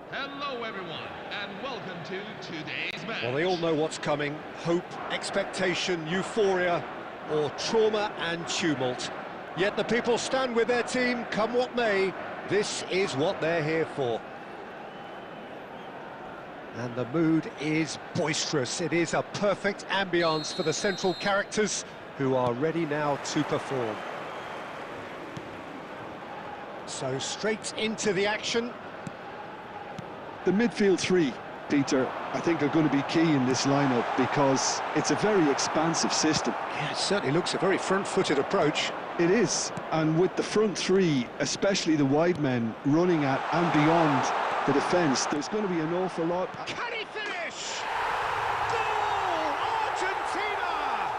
Hello everyone, and welcome to today's match. Well, they all know what's coming. Hope, expectation, euphoria, or trauma and tumult. Yet the people stand with their team, come what may. This is what they're here for. And the mood is boisterous. It is a perfect ambience for the central characters who are ready now to perform. So straight into the action. The midfield three, Peter, I think are going to be key in this lineup because it's a very expansive system. Yeah, it certainly looks a very front-footed approach. It is, and with the front three, especially the wide men, running at and beyond the defence, there's going to be an awful lot. Can he finish? Goal! Argentina!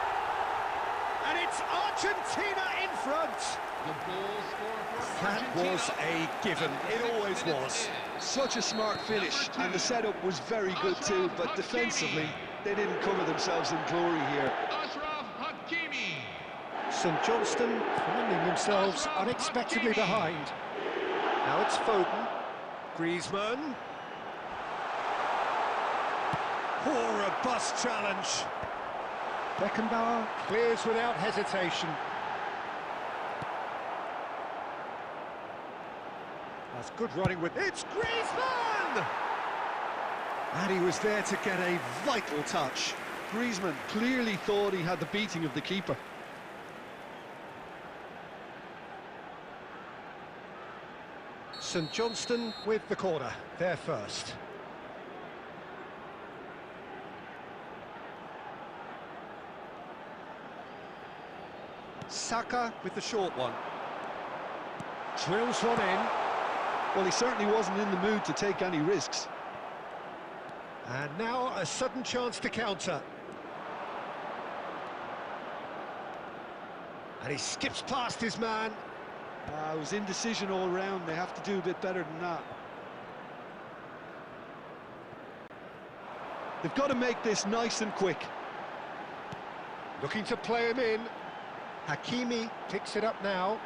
And it's Argentina in front. The goal scorer for That Argentina. was a given. It always was. Such a smart finish, and the setup was very good too, but defensively, they didn't cover themselves in glory here. Ashraf Hakimi. St Johnston finding themselves unexpectedly behind. Now it's Foden. Griezmann. Poor a bust challenge. Beckenbauer clears without hesitation. That's good running with... It's Griezmann! And he was there to get a vital touch. Griezmann clearly thought he had the beating of the keeper. St Johnston with the corner, there first. Saka with the short one. Drills one in. Well, he certainly wasn't in the mood to take any risks. And now a sudden chance to counter. And he skips past his man. It was indecision all round. They have to do a bit better than that. They've got to make this nice and quick. Looking to play him in. Hakimi picks it up now.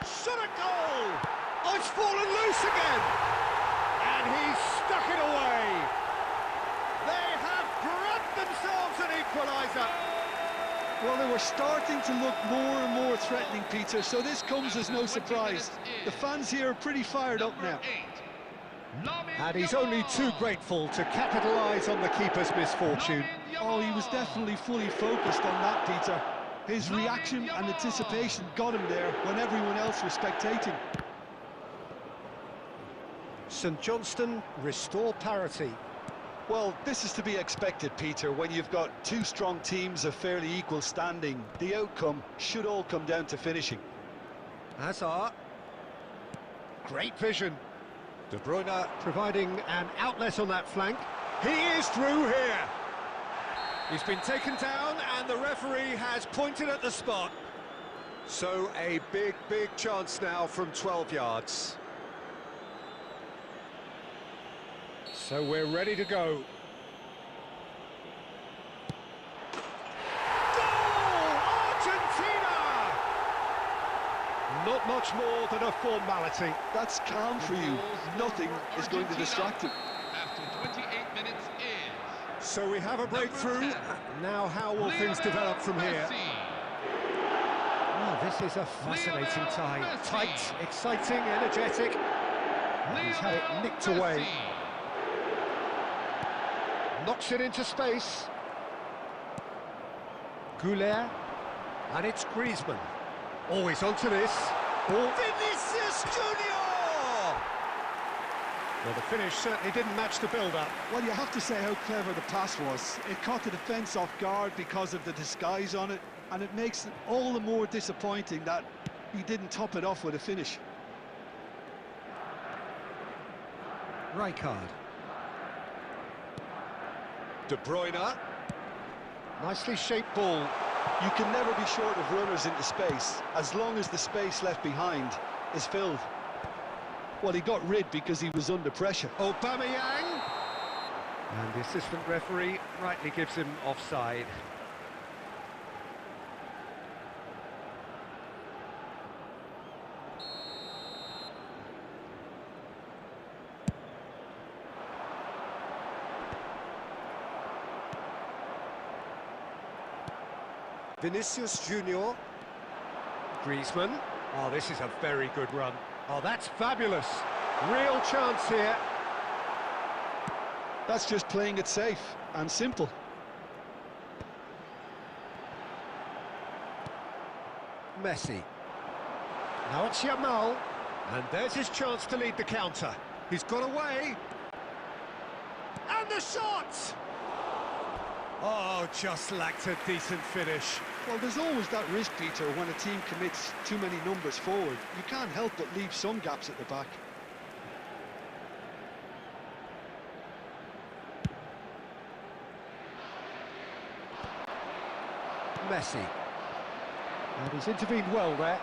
Shot a goal! Oh, it's fallen loose again! And he's stuck it away! They have grabbed themselves an equaliser! Well, they were starting to look more and more threatening, Peter, so this comes as no surprise. The fans here are pretty fired up now. And he's only too grateful to capitalise on the keeper's misfortune. Oh, he was definitely fully focused on that, Peter. His reaction and anticipation got him there when everyone else was spectating. St Johnstone restore parity. Well, this is to be expected, Peter. When you've got two strong teams of fairly equal standing, the outcome should all come down to finishing. Hazard. Great vision. De Bruyne providing an outlet on that flank. He is through here. He's been taken down and the referee has pointed at the spot. So a big chance now from 12 yards. So we're ready to go. Goal! Argentina! Not much more than a formality. That's calm for you. Nothing is going to distract him. After 28 minutes is... So we have a breakthrough. Now how will things develop from here? Oh, this is a fascinating tie. Tight, exciting, energetic. He's had it nicked away. Knocks it into space. Goulet. And it's Griezmann. Always onto this. Ball. Vinicius Junior! Well, the finish certainly didn't match the build-up. Well, you have to say how clever the pass was. It caught the defence off guard because of the disguise on it, and it makes it all the more disappointing that he didn't top it off with a finish. Rijkaard. De Bruyne. Nicely shaped ball. You can never be short of runners into space, as long as the space left behind is filled. Well, he got rid because he was under pressure. Aubameyang. And the assistant referee rightly gives him offside. Vinicius Junior. Griezmann. Oh, this is a very good run. Oh, that's fabulous. Real chance here. That's just playing it safe and simple. Messi. Now it's Yamal. And there's his chance to lead the counter. He's got away. And the shot! Oh, just lacked a decent finish. Well, there's always that risk, Peter, when a team commits too many numbers forward. You can't help but leave some gaps at the back. Messi. And he's intervened well there.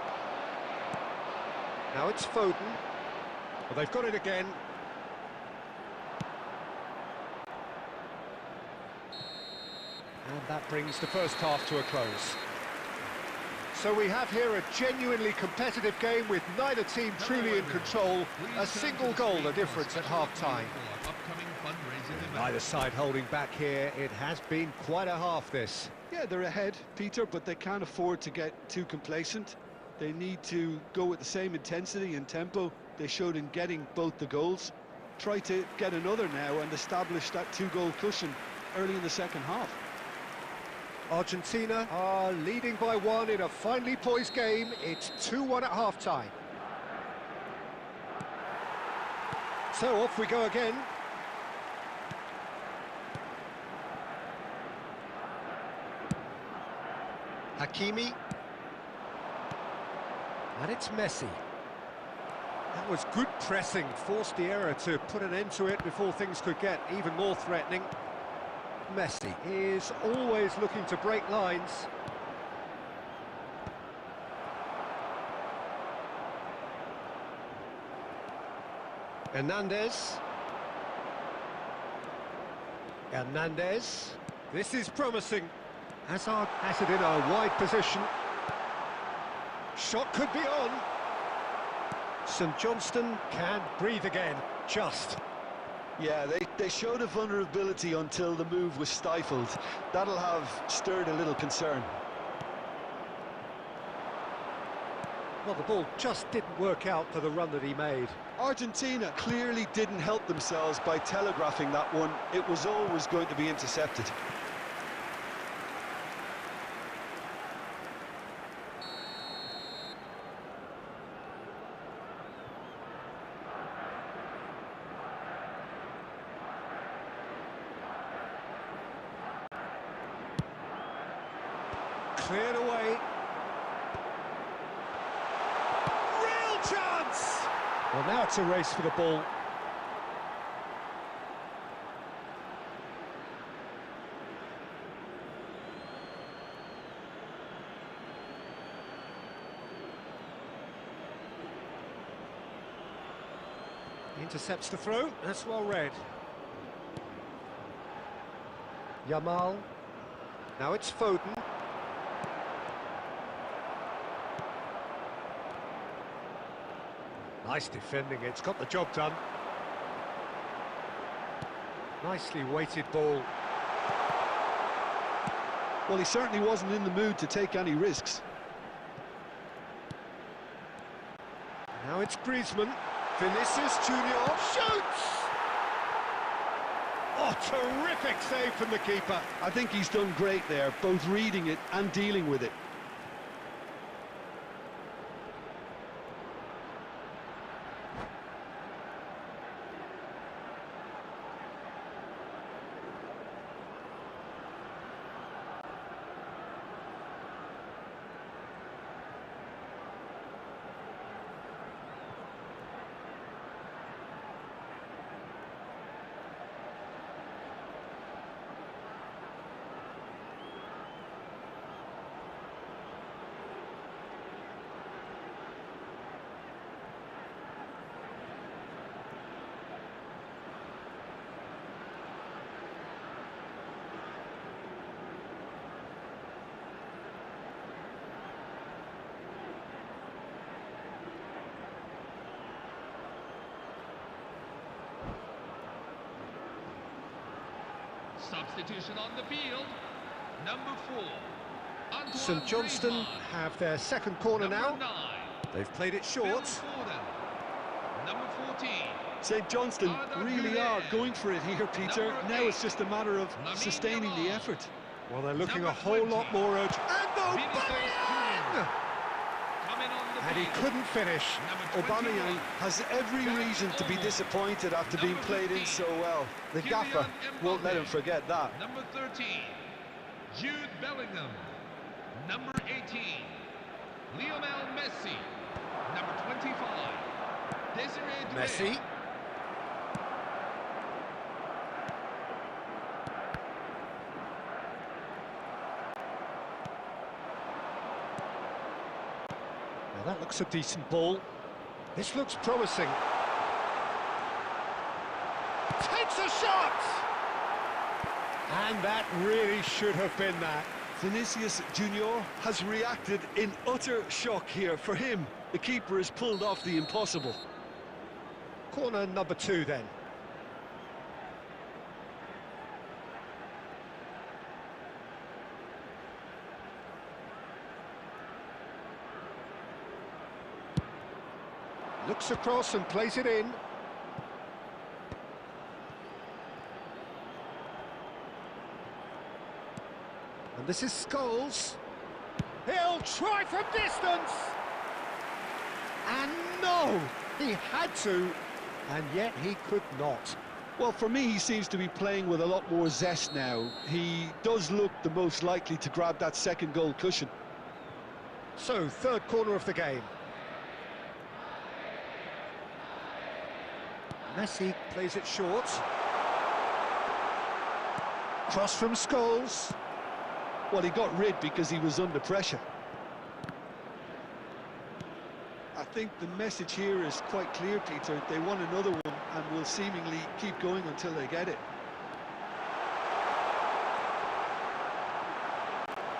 Now it's Foden. Well, they've got it again. And that brings the first half to a close. So we have here a genuinely competitive game with neither team truly in control. A single goal the difference at half-time. Neither side holding back here. It has been quite a half, this. Yeah, they're ahead, Peter, but they can't afford to get too complacent. They need to go with the same intensity and tempo they showed in getting both the goals. Try to get another now and establish that two-goal cushion early in the second half. Argentina are leading by one in a finely poised game. It's 2-1 at half-time. So off we go again. Hakimi. And it's Messi. That was good pressing, forced the error to put an end to it before things could get even more threatening. Messi is always looking to break lines. Hernandez. This is promising. Hazard has it in a wide position. Shot could be on. St Johnstone can breathe again, just. Yeah, they showed a vulnerability until the move was stifled. That'll have stirred a little concern. Well, the ball just didn't work out for the run that he made. Argentina clearly didn't help themselves by telegraphing that one. It was always going to be intercepted. Cleared away. Real chance! Well, now it's a race for the ball. Intercepts the throw, that's well read. Yamal. Now it's Foden. Nice defending, it's got the job done. Nicely weighted ball. Well, he certainly wasn't in the mood to take any risks. Now it's Griezmann. Vinicius Junior shoots! Oh, terrific save from the keeper. I think he's done great there, both reading it and dealing with it. Substitution on the field. Number 4. St Johnstone have their second corner now. 9. They've played it short. Number 14. St Johnstone really are going for it here, Peter. Now it's just a matter of sustaining the effort. Well, they're looking a whole lot more urgent. And Aubameyang! And he couldn't finish. Aubameyang has every reason to be disappointed after being played in so well. The gaffer won't let him forget that. Number 13, Jude Bellingham. Number 18, Lionel Messi. Number 25, Desiree Doué. Messi. Now that looks a decent ball. This looks promising. Takes a shot! And that really should have been that. Vinicius Junior has reacted in utter shock here. For him, the keeper has pulled off the impossible. Corner number 2 then. Looks across and plays it in. And this is Scholes. He'll try from distance! And no! He had to, and yet he could not. Well, for me, he seems to be playing with a lot more zest now. He does look the most likely to grab that second goal cushion. So, third corner of the game. Messi plays it short. Cross from Scholes. Well, he got rid because he was under pressure. I think the message here is quite clear, Peter. They want another one and will seemingly keep going until they get it.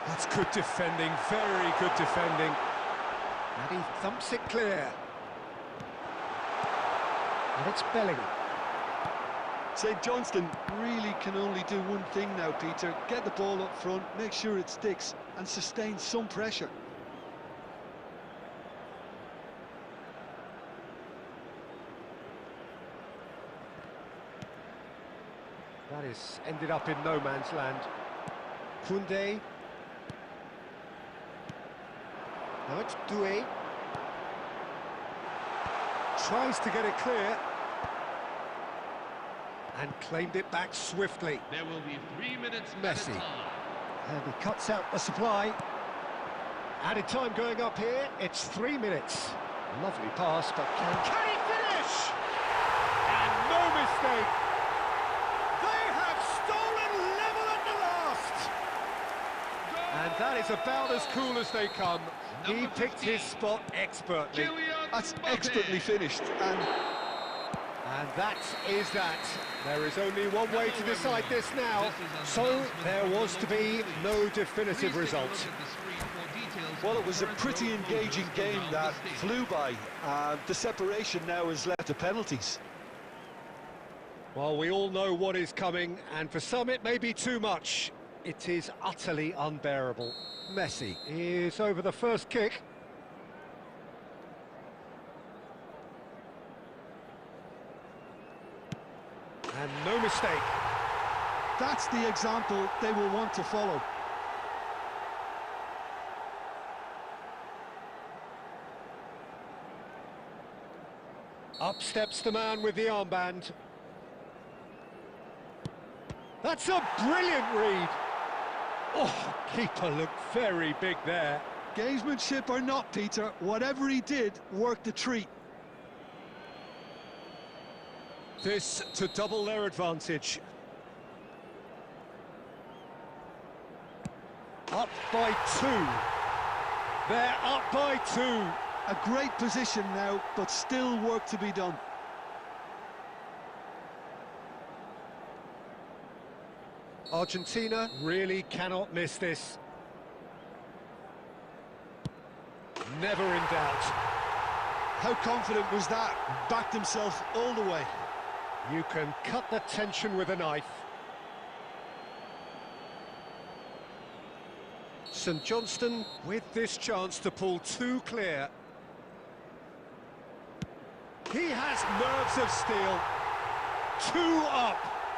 That's good defending, very good defending. And he thumps it clear. And it's Bellingham. St Johnston really can only do one thing now, Peter. Get the ball up front, make sure it sticks, and sustain some pressure. That is ended up in no man's land. Koundé. Now it's Doué. Tries to get it clear. And claimed it back swiftly. There will be 3 minutes Messi. at a time. And he cuts out the supply. Added time going up here. It's 3 minutes. Lovely pass, but can he finish? And no mistake. They have stolen level at the last. And that is about as cool as they come. He picked his spot expertly. That's expertly finished, And that is that. There is only one way to decide this now. So there was to be no definitive result. well, it was a pretty engaging game that flew by. The separation now is left to penalties. Well, we all know what is coming, and for some it may be too much. It is utterly unbearable. Messi is over the first kick. And no mistake. That's the example they will want to follow. Up steps the man with the armband. That's a brilliant read. Oh, keeper looked very big there. Gamesmanship or not, Peter, whatever he did worked a treat. This to double their advantage. Up by 2. They're up by 2. A great position now, but still work to be done. Argentina really cannot miss this. Never in doubt. How confident was that? Backed himself all the way. You can cut the tension with a knife. St Johnston with this chance to pull 2 clear. He has nerves of steel. 2 up.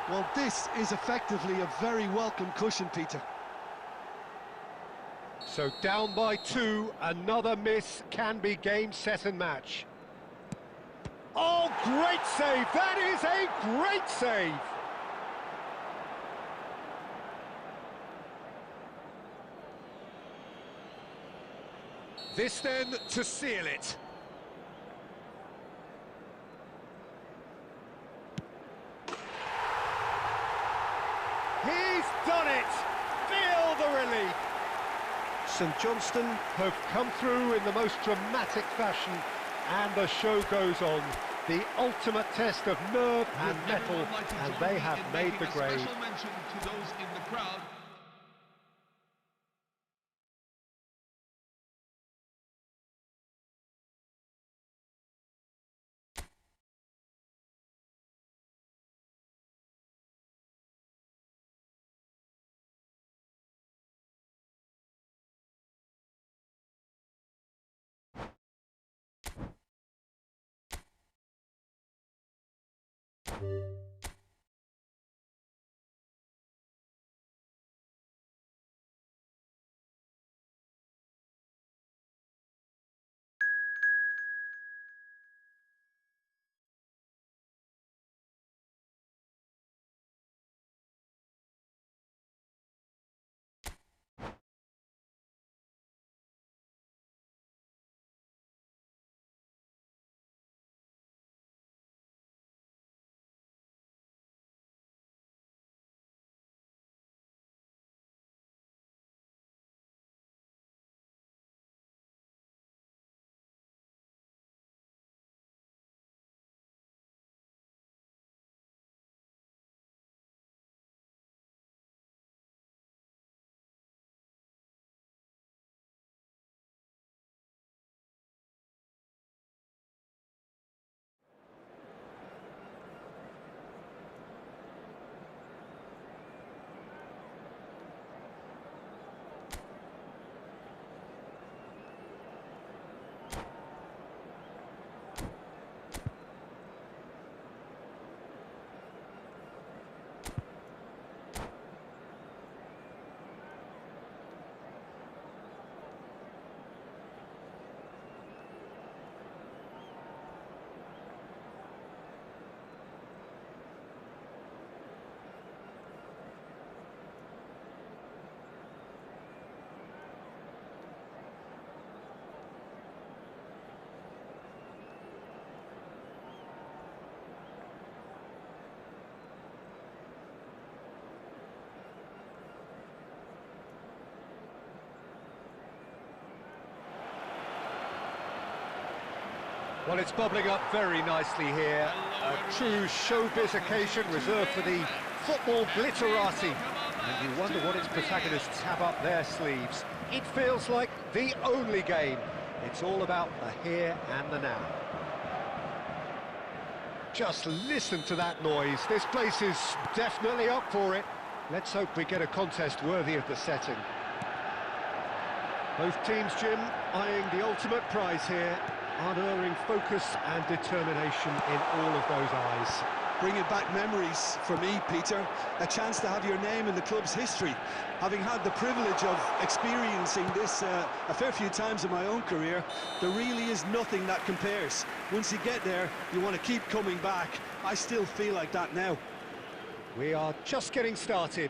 Well, this is effectively a very welcome cushion, Peter. So down by 2, another miss can be game, set and match. Oh, great save! That is a great save! This then to seal it. He's done it! Feel the relief! St Johnston have come through in the most dramatic fashion, and the show goes on. The ultimate test of nerve and mettle, and they have made the grade. Special mention to those in the crowd Well, it's bubbling up very nicely here. A true showbiz occasion reserved for the football glitterati. And you wonder what its protagonists have up their sleeves. It feels like the only game. It's all about the here and the now. Just listen to that noise. This place is definitely up for it. Let's hope we get a contest worthy of the setting. Both teams, Jim, eyeing the ultimate prize here. Unerring focus and determination in all of those eyes. Bringing back memories for me, Peter. A chance to have your name in the club's history. Having had the privilege of experiencing this a fair few times in my own career, there really is nothing that compares. Once you get there, you want to keep coming back. I still feel like that now. We are just getting started.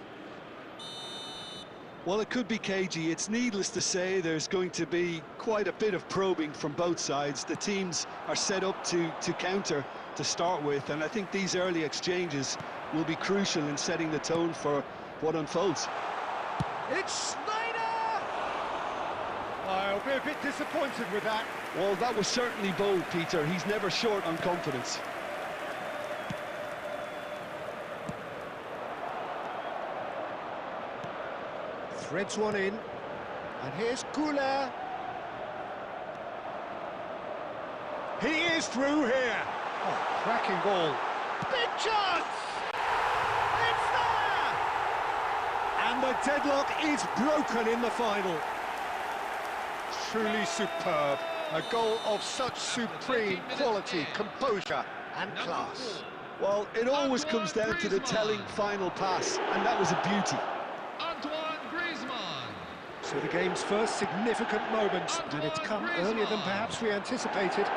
Well, it could be cagey. It's needless to say there's going to be quite a bit of probing from both sides. The teams are set up to counter to start with, and I think these early exchanges will be crucial in setting the tone for what unfolds. It's Snyder! I'll be a bit disappointed with that. Well, that was certainly bold, Peter. He's never short on confidence. Threads one in, and here's khela. He is through here. Oh, cracking ball. Big chance! It's there! And the deadlock is broken in the final. Truly superb. A goal of such supreme quality, composure and class. Well, it always comes down to the telling final pass, and that was a beauty. So the game's first significant moment, and it's come earlier than perhaps we anticipated.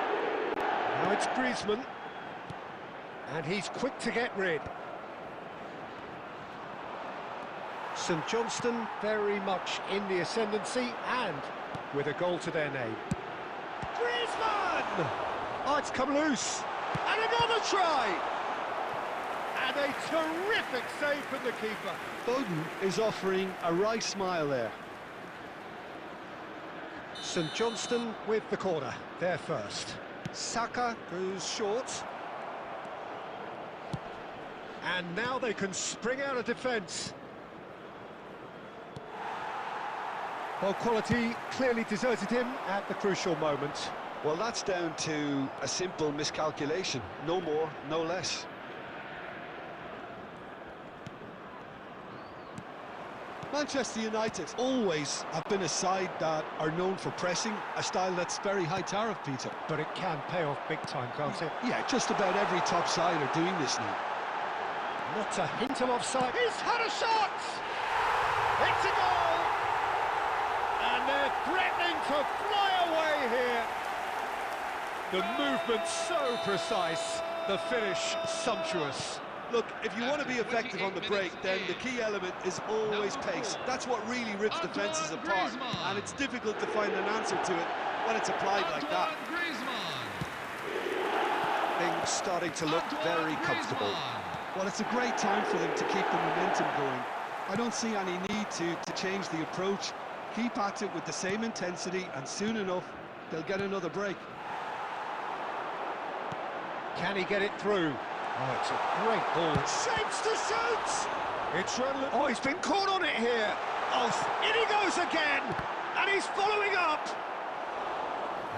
Now it's Griezmann, and he's quick to get rid. St Johnstone very much in the ascendancy, and with a goal to their name. Griezmann! Oh, it's come loose, and another try! And a terrific save from the keeper. Foden is offering a right smile there. St Johnstone with the corner, there first. Saka goes short. And now they can spring out of defence. Well, quality clearly deserted him at the crucial moment. Well, that's down to a simple miscalculation. No more, no less. Manchester United always have been a side that are known for pressing, a style that's very high tariff, Peter. But it can pay off big time, can't it? Yeah, just about every top side are doing this now. Not a hint of offside. He's had a shot! It's a goal! And they're threatening to fly away here. The movement so precise, the finish sumptuous. Look, if you want to be effective on the break, then the key element is always pace. That's what really rips defences apart, and it's difficult to find an answer to it when it's applied like that. Things starting to look very comfortable. Well, it's a great time for them to keep the momentum going. I don't see any need to change the approach. Keep at it with the same intensity, and soon enough, they'll get another break. Can he get it through? Oh, it's a great ball. Shapes to shoot! It's run. Oh, he's been caught on it here. Oh, in he goes again! And he's following up!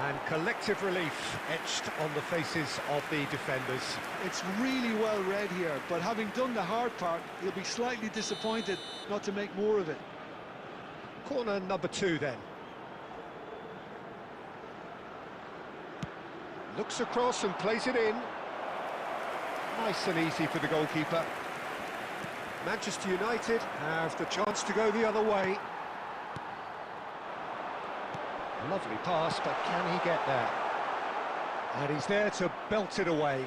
And collective relief etched on the faces of the defenders. It's really well read here, but having done the hard part, he'll be slightly disappointed not to make more of it. Corner number 2 then. Looks across and plays it in. Nice and easy for the goalkeeper. Manchester United have the chance to go the other way. Lovely pass, but can he get there? And he's there to belt it away.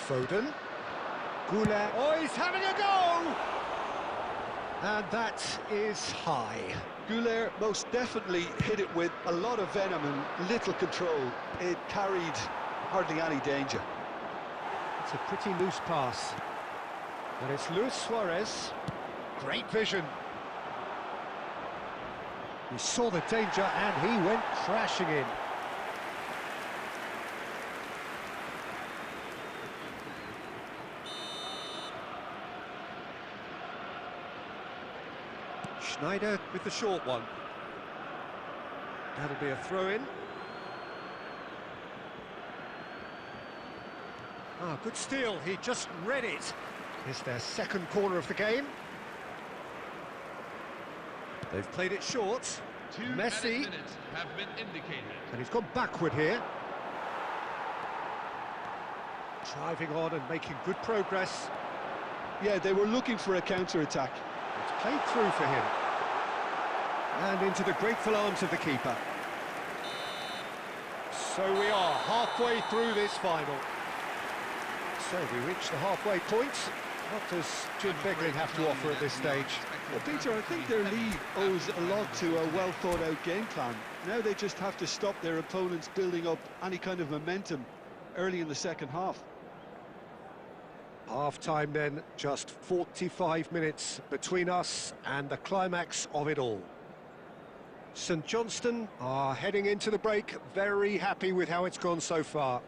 Foden. khela. Oh, he's having a go! And that is high. khela most definitely hit it with a lot of venom and little control. It carried hardly any danger. It's a pretty loose pass. And it's Luis Suarez. Great vision. He saw the danger and he went crashing in. Schneider with the short one. That'll be a throw-in. Ah, good steal, he just read it. It's their second corner of the game. They've played it short. Messi. Minutes have been indicated. And he's gone backward here. Driving on and making good progress. Yeah, they were looking for a counter-attack. It's played through for him. And into the grateful arms of the keeper. So we are halfway through this final. So we reach the halfway point. What does Jim Beglin have to offer at this stage? Well, Peter, I think their lead owes a lot to a well-thought-out game plan. Now they just have to stop their opponents building up any kind of momentum early in the second half. Half-time then, just 45 minutes between us and the climax of it all. St Johnstone are heading into the break, very happy with how it's gone so far.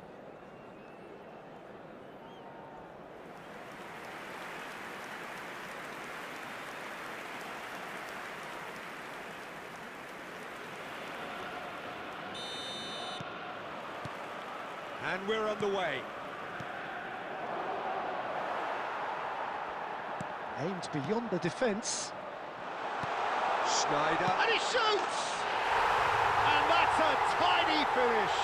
And we're on the way. Aimed beyond the defence. Schneider, and he shoots! And that's a tiny finish.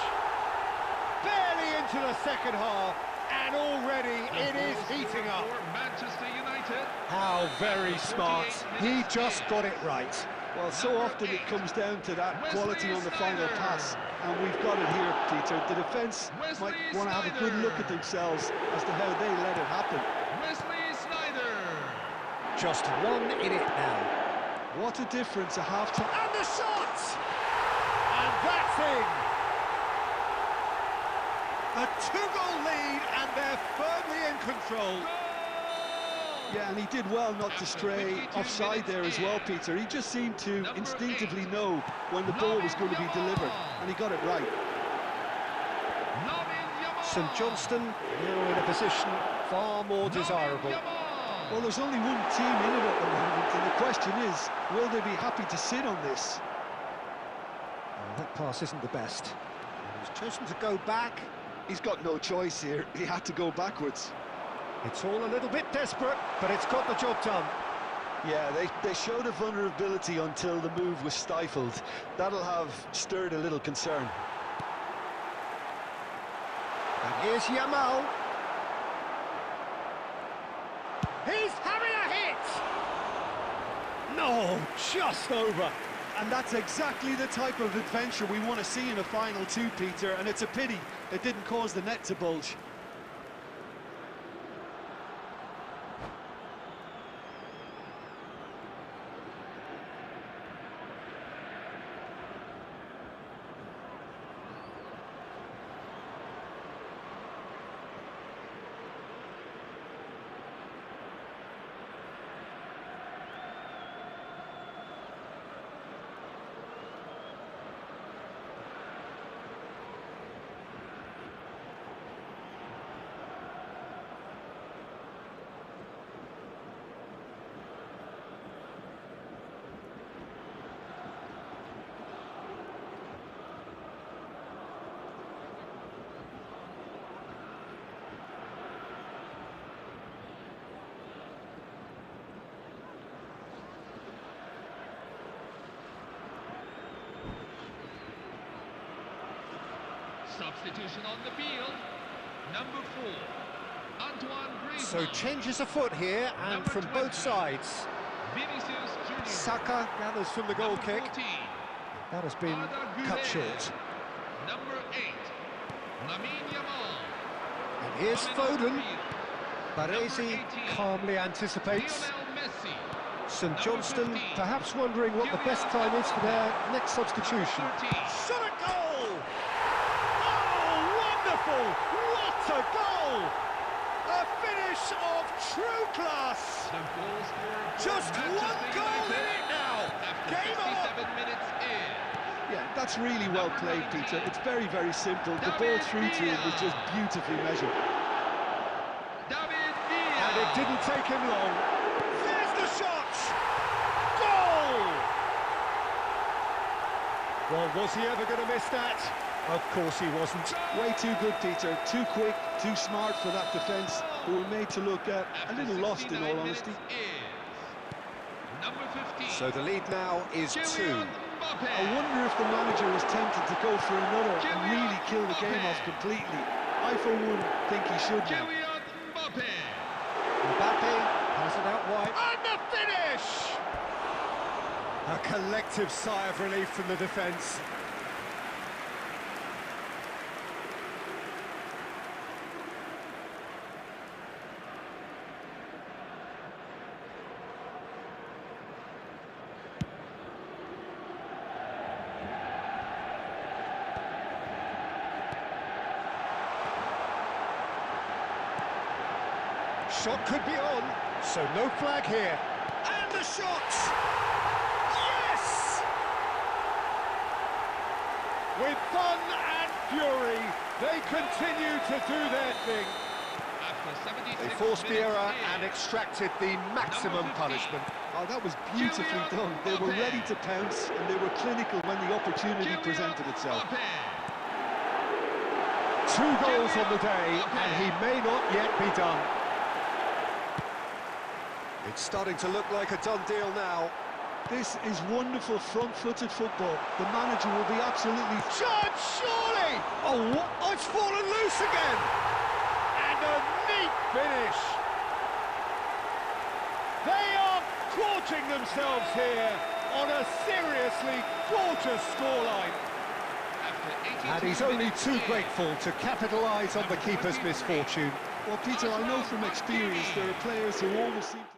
Barely into the second half, and already it is heating up. Manchester United. How very smart. He just got it right. Well, so often it comes down to that quality on the final pass, and we've got it here, Peter. The defence might want to have a good look at themselves as to how they let it happen. Wesley Sneijder. Just one in it now. What a difference a half-time. And the shot! And that's in! A two-goal lead, and they're firmly in control. Yeah, and he did well not to stray offside there as well, Peter. He just seemed to instinctively know when the ball was going to be delivered, and he got it right. St Johnstone now in a position far more desirable. Well, there's only one team in it at the moment, and the question is, will they be happy to sit on this? Well, that pass isn't the best. And he's chosen to go back. He's got no choice here. He had to go backwards. It's all a little bit desperate, but it's got the job done. Yeah, they showed a vulnerability until the move was stifled. That'll have stirred a little concern. And here's Yamal. He's having a hit! No, just over. And that's exactly the type of adventure we want to see in a final too, Peter, and it's a pity it didn't cause the net to bulge. Substitution on the field. Number 4, Antoine Griezmann. So changes afoot here, and Number from 20, both sides. Vinicius Junior. Saka gathers from the goal Number kick. 14, That has been Arda cut Güler. short. Number 8, Lamine Yamal. And here's Coming Foden. off the field, Baresi Number 18, calmly anticipates. Lionel Messi. St Number Johnstone 15, perhaps wondering what the best time is for their next substitution. 13. Shot a goal! Oh, wonderful! What a goal! A finish of True class! The goal scorer for Just one Manchester goal in United it now! after Game on! 67 minutes is Yeah, that's really well played, Peter. It's very, very simple. The ball through to him was just beautifully measured. David And it Villa. didn't take him long. There's the shot! Goal! Well, was he ever going to miss that? Of course he wasn't. Way too good, Peter. Too quick, too smart for that defence, who were made to look a After little lost, in 69 all honesty. minutes is number 15. So the lead now is 2. Kylian Mbappe. I wonder if the manager was tempted to go for another and really kill the game off completely. I, for one, think he should now. Kylian Mbappe. Mbappe has it out wide. And the finish! A collective sigh of relief from the defence. Shot could be on, so no flag here. And the shot! Yes! With fun and fury, they continue to do their thing. After 76 They forced the minutes error is and extracted the maximum Number 15. punishment. Oh, that was beautifully done. They were ready to pounce, and they were clinical when the opportunity Kylian presented itself. Mbappe. 2 goals on the day, and he may not yet be done. It's starting to look like a done deal now. This is wonderful front-footed football. The manager will be absolutely... Shot, surely! Oh, it's fallen loose again! And a neat finish! They are quartering themselves here on a seriously gorgeous scoreline. After 82 And he's only minutes too is grateful to capitalise on the keeper's misfortune. Well, Peter, I know from experience there are players who always seem to...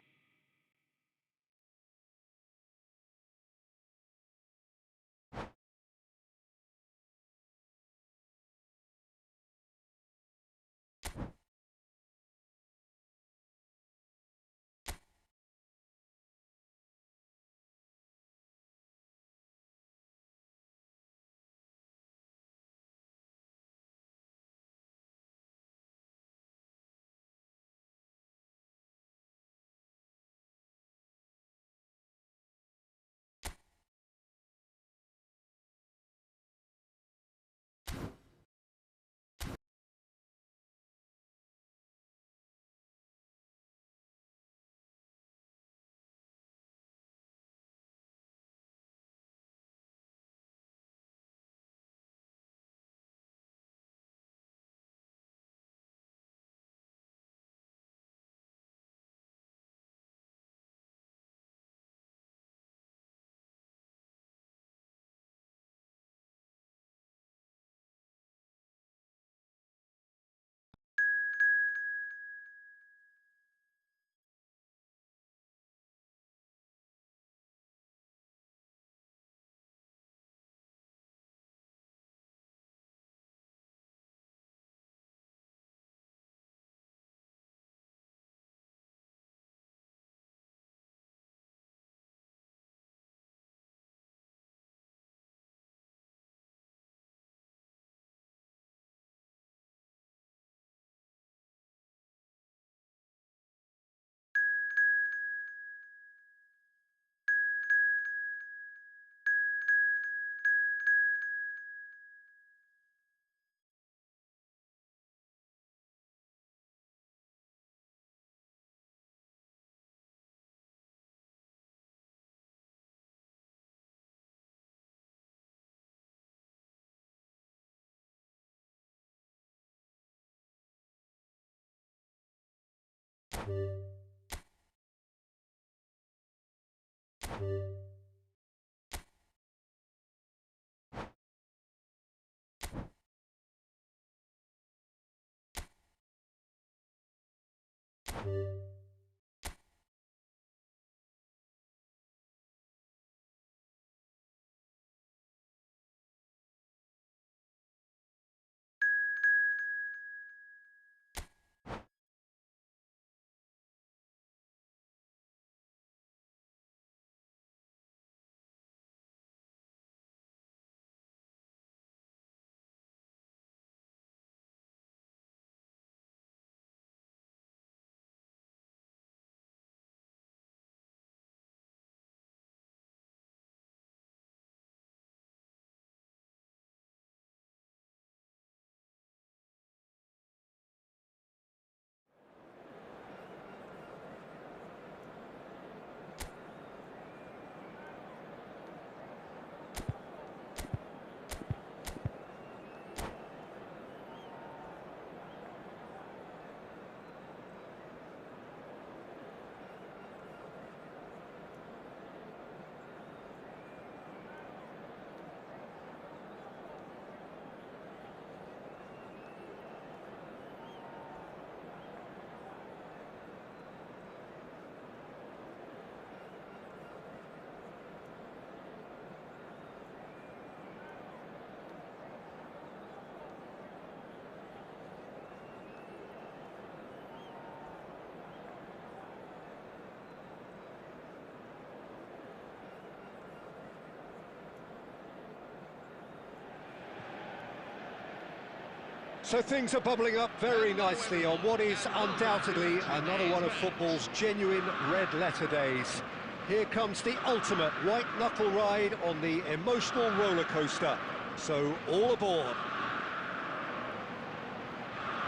So things are bubbling up very nicely on what is undoubtedly another one of football's genuine red-letter days. Here comes the ultimate white-knuckle ride on the emotional roller coaster. So all aboard.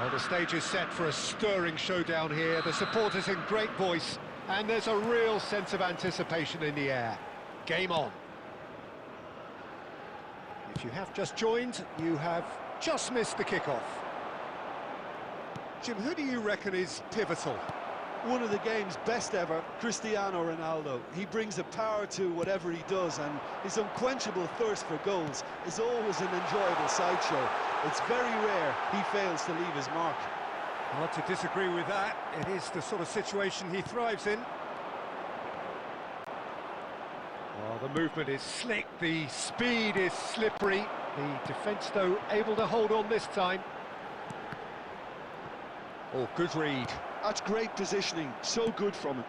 Well, the stage is set for a stirring showdown here. The supporters in great voice, and there's a real sense of anticipation in the air. Game on. If you have just joined, you have just missed the kickoff. Jim, who do you reckon is pivotal? One of the game's best ever, Cristiano Ronaldo. He brings a power to whatever he does, and his unquenchable thirst for goals is always an enjoyable sideshow. It's very rare he fails to leave his mark. Hard to disagree with that. It is the sort of situation he thrives in. Oh, the movement is slick, the speed is slippery. The defence, though, able to hold on this time. Oh, good read. That's great positioning, so good from him.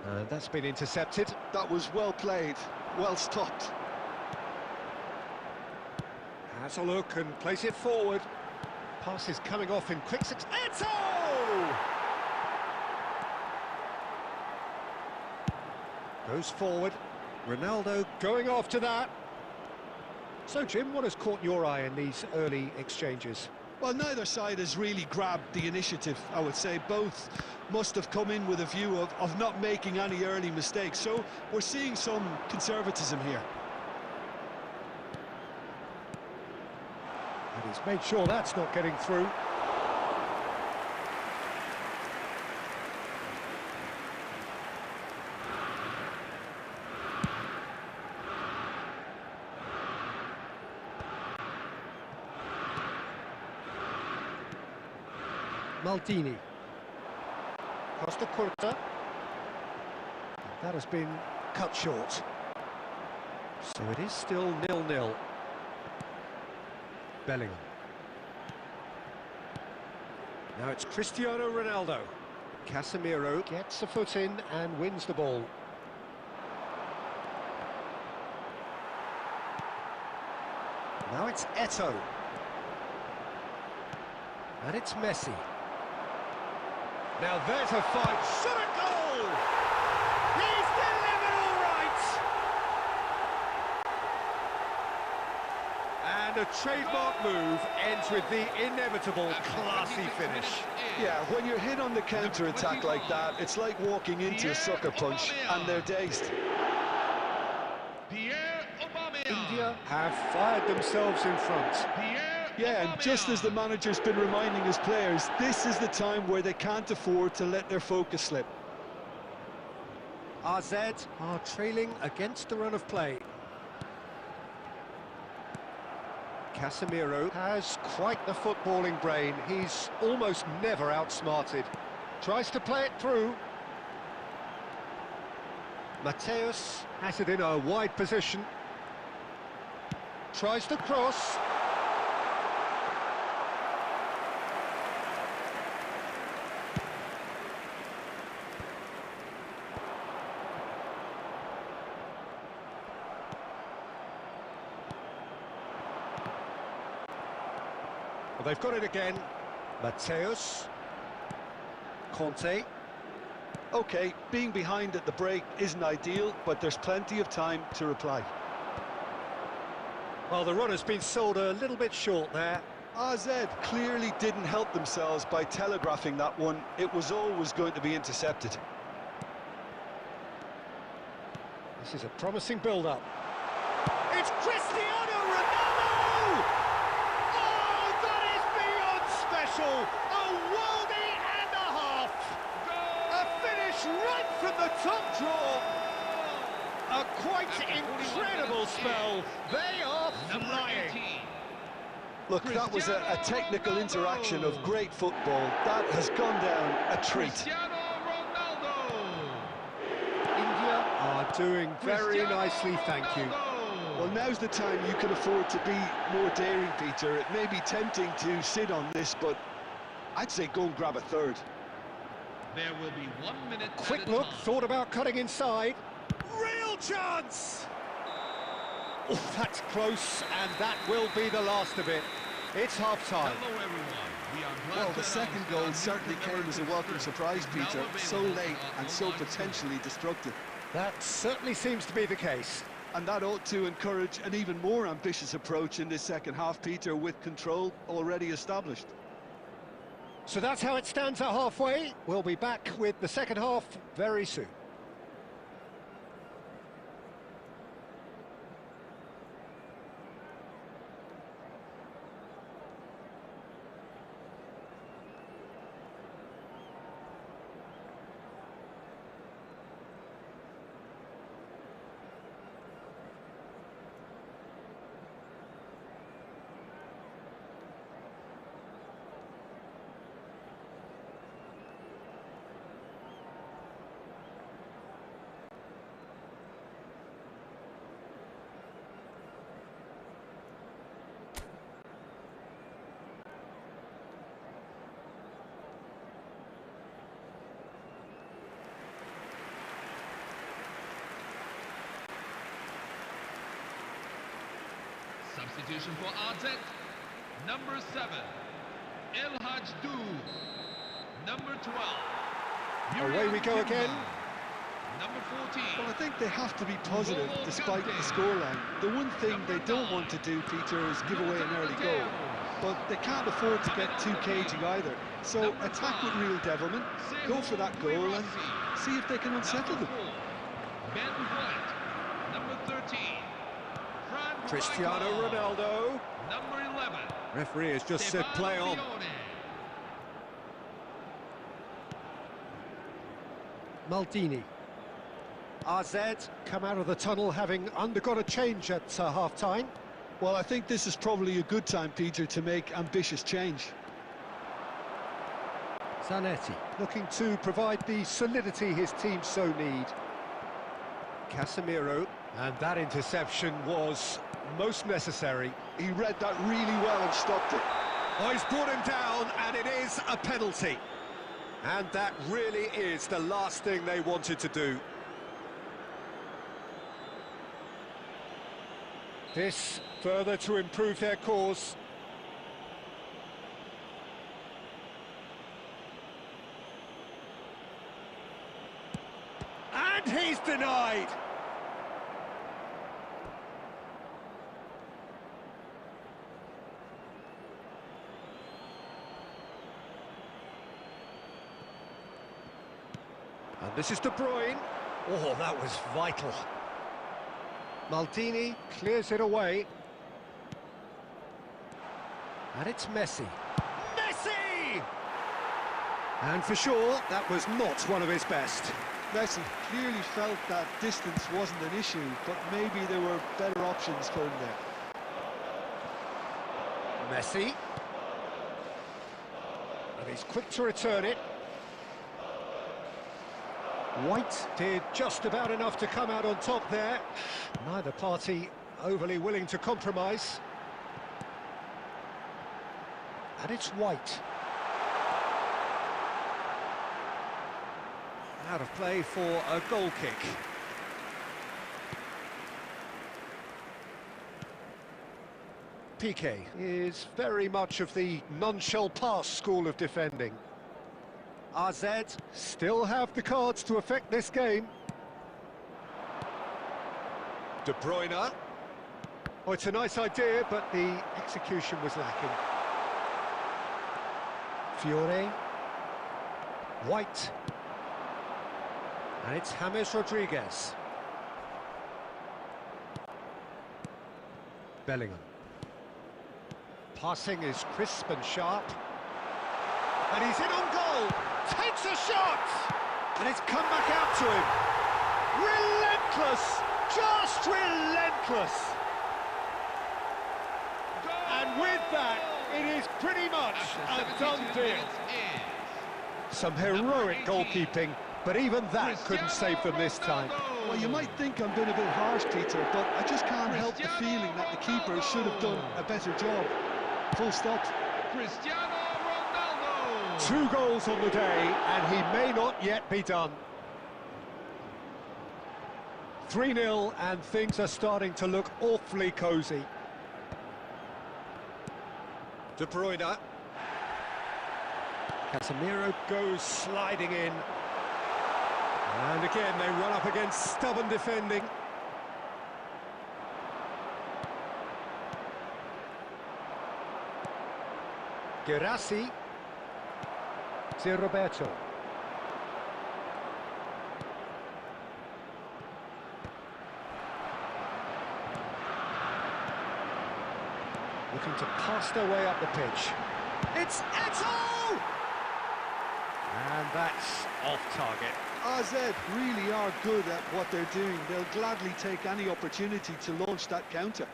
And that's been intercepted. That was well played, well stopped. Has a look and plays it forward. Pass is coming off in quick succession. Eto! Goes forward. Ronaldo going after that. So, Jim, what has caught your eye in these early exchanges? Well, neither side has really grabbed the initiative, I would say. Both must have come in with a view of not making any early mistakes. So we're seeing some conservatism here. And he's made sure that's not getting through. Maldini. Costa Curta. That has been cut short. So it is still 0-0. Bellingham. Now it's Cristiano Ronaldo. Casemiro gets a foot in and wins the ball. Now it's Eto. And it's Messi. Now there's a fight. Shot a goal! He's delivered all right! And a trademark move ends with the inevitable classy finish. Yeah, when you're hit on the counter-attack like that, it's like walking into a sucker punch, and they're dazed. India have fired themselves in front. Yeah, and just as the manager's been reminding his players, this is the time where they can't afford to let their focus slip. AZ are trailing against the run of play. Casemiro has quite the footballing brain. He's almost never outsmarted. Tries to play it through. Mateus has it in a wide position. Tries to cross. Well, they've got it again. Mateus. Conte. OK, being behind at the break isn't ideal, but there's plenty of time to reply. Well, the run has been sold a little bit short there. AZ clearly didn't help themselves by telegraphing that one. It was always going to be intercepted. This is a promising build-up. It's Cristiano Ronaldo! Oh, that is beyond special! A worldie and a half! A finish right from the top draw! A quite incredible spell. They are flying. Look, that was a technical interaction of great football. That has gone down a treat. India are doing very nicely, thank you. Well, now's the time you can afford to be more daring, Peter. It may be tempting to sit on this, but I'd say go and grab a third. There will be 1 minute. Quick look, thought about cutting inside. Real chance! Oh, that's close, and that will be the last of it. It's half-time. Hello, everyone. We are glad Well, to the second announce goal that certainly our came as a welcome surprise, now Peter. So available late on and so online store. potentially destructive. That certainly seems to be the case. And that ought to encourage an even more ambitious approach in this second half, Peter, with control already established. So that's how it stands at halfway. We'll be back with the second half very soon. Substitution for Artet. Number 7, El Hajdu. Number 12. Away we go again. Number 14. Well, I think they have to be positive despite the scoreline. The one thing they don't want to do, Peter, is give away an early goal. But they can't afford to get too cagey either. So attack with real devilment, go for that goal and see if they can unsettle them. Ben White. Number 13. Fran Cristiano Ronaldo. Ronaldo. Number 11. Referee has just said Stefano play on. Pione. Maldini. RZ come out of the tunnel having undergone a change at half-time. Well, I think this is probably a good time, Peter, to make ambitious change. Zanetti looking to provide the solidity his team so need. Casemiro, and that interception was most necessary. He read that really well and stopped it. Oh, he's brought him down, and it is a penalty. And that really is the last thing they wanted to do. This further to improve their cause. And he's denied. And this is De Bruyne. Oh, that was vital. Maldini clears it away. And it's Messi. Messi! And for sure, that was not one of his best. Messi clearly felt that distance wasn't an issue, but maybe there were better options for him there. Messi. And he's quick to return it. White did just about enough to come out on top there. Neither party overly willing to compromise. And it's White. Out of play for a goal kick. Piqué is very much of the none-shall-pass school of defending. RZ still have the cards to affect this game. De Bruyne. Oh, it's a nice idea, but the execution was lacking. Fiore. White. And it's James Rodriguez. Bellingham. Passing is crisp and sharp. And he's in on goal. Takes a shot! And it's come back out to him. Relentless! Just relentless! And with that, it is pretty much a done deal. Some heroic goalkeeping, but even that couldn't save them this time. Well, you might think I'm being a bit harsh, Peter, but I just can't help the feeling that the keeper should have done a better job. Full stop. Cristiano Ronaldo. 2 goals on the day, and he may not yet be done. 3-0, and things are starting to look awfully cosy. De Bruyne. Casemiro goes sliding in. And again, they run up against stubborn defending. Gerassi. Zé Roberto. Looking to pass their way up the pitch. It's Eto'o! And that's off target. AZ really are good at what they're doing. They'll gladly take any opportunity to launch that counter.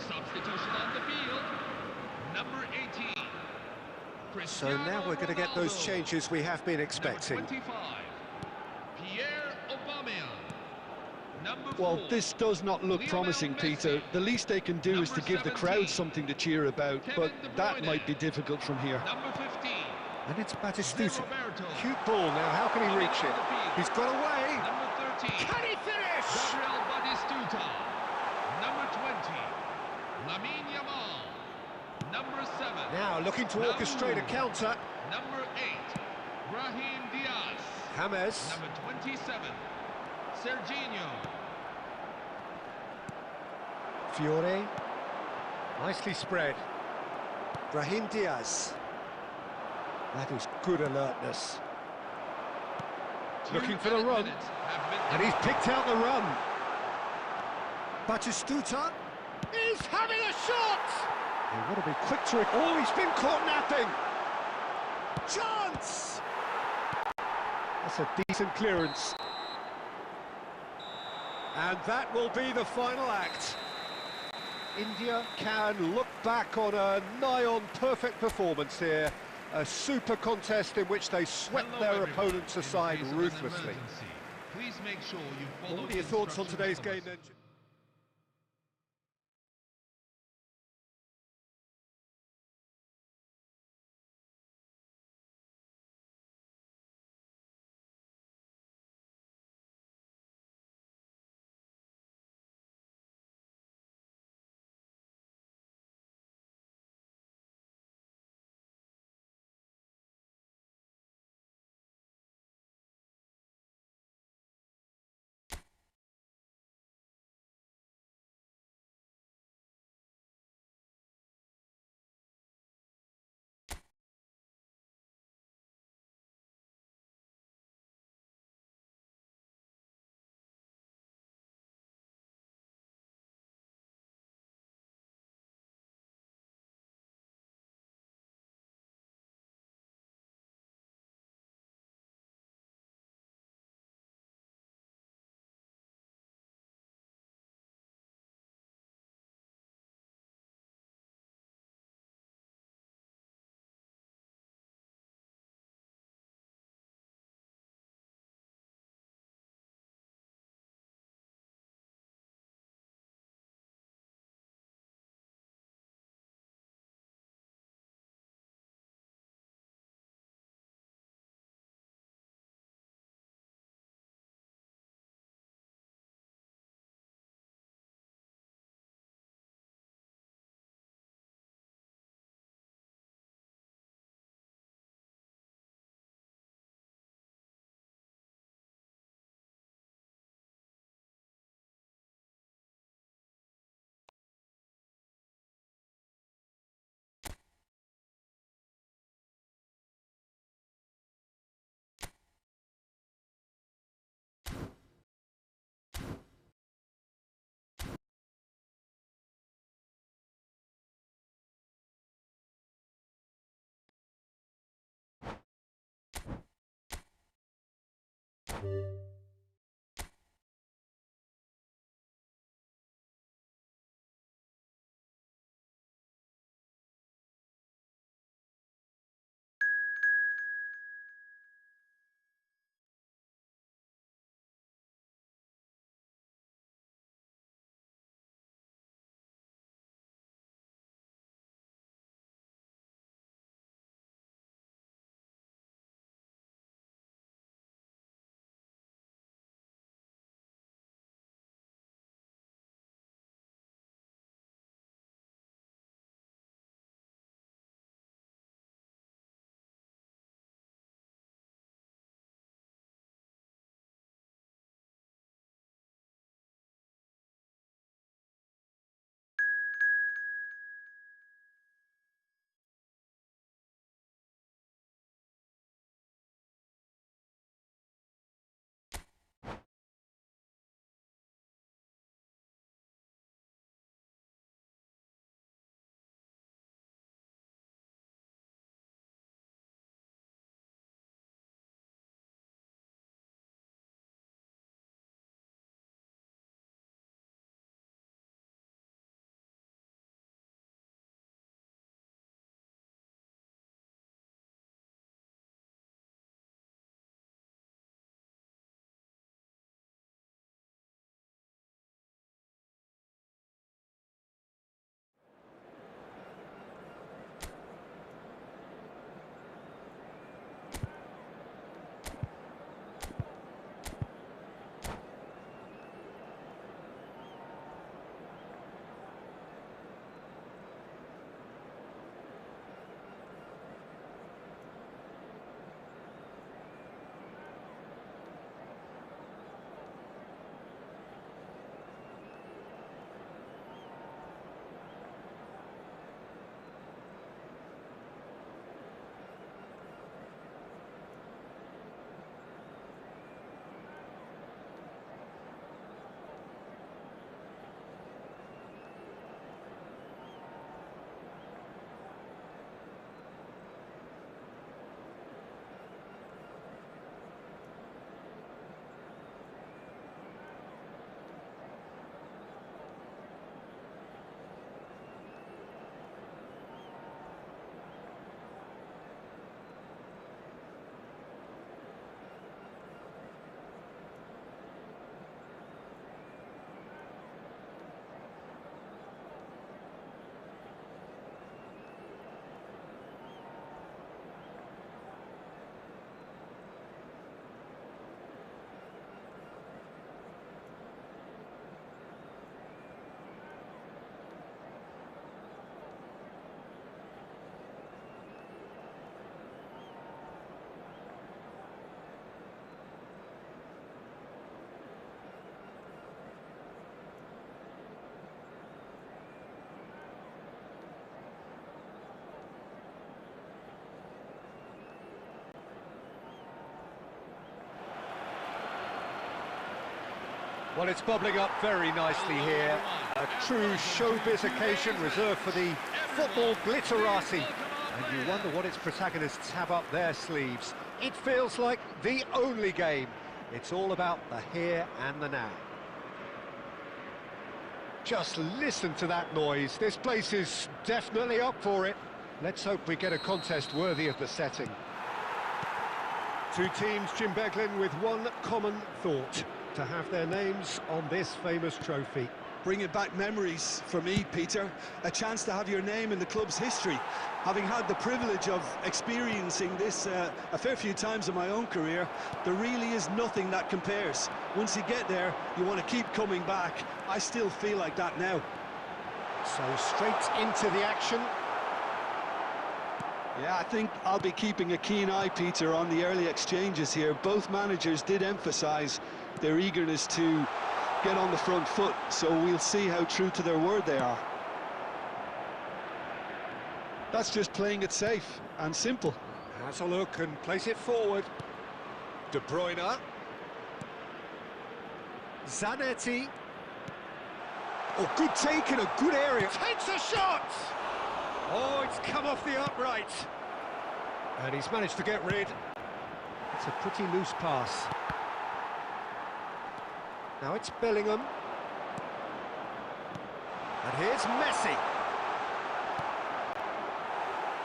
Substitution on the field, number 18. So now we're going to get those changes we have been expecting. Number 25, Pierre Aubameyang. Number 4, Well, this does not look Lionel promising, Peter. Messi. The least they can do is to Number give the crowd 17, something to cheer about, Kevin but De that Bruyne. might be difficult from here. Number 15, And it's Zé Batistuta. Roberto. Cute ball now, how can he reach it? He's got away. Number 13, Can he finish? Gabriel Batistuta. Number 20, Lamine Yamal. Number 7, Now looking to orchestrate a counter. number 8, Brahim Diaz. James. Number 27, Serginho. Fiore. Nicely spread. Brahim Diaz. That is good alertness. Looking for the 2 run. minutes have been And he's picked out the run. Batistuta. He's having a shot! He want to be quick to it. Oh, he's been caught napping. Chance! That's a decent clearance. And that will be the final act. India can look back on a nigh-on perfect performance here. A super contest in which they swept Hello, their everyone. opponents In the aside case of an ruthlessly. emergency, please make sure you follow What are your thoughts on today's game instructions. then? Well, it's bubbling up very nicely here. A true showbiz occasion reserved for the football glitterati. And you wonder what its protagonists have up their sleeves. It feels like the only game. It's all about the here and the now. Just listen to that noise. This place is definitely up for it. Let's hope we get a contest worthy of the setting. Two teams, Jim Beglin, with one common thought: to have their names on this famous trophy. Bringing back memories for me, Peter. A chance to have your name in the club's history. Having had the privilege of experiencing this a fair few times in my own career, there really is nothing that compares. Once you get there, you want to keep coming back. I still feel like that now. So straight into the action. Yeah, I think I'll be keeping a keen eye, Peter, on the early exchanges here. Both managers did emphasise their eagerness to get on the front foot, so we'll see how true to their word they are. That's just playing it safe and simple. Has a look and place it forward. De Bruyne. Zanetti. Oh, good take in a good area. Takes a shot! Oh, it's come off the upright. And he's managed to get rid. It's a pretty loose pass. Now it's Bellingham. And here's Messi.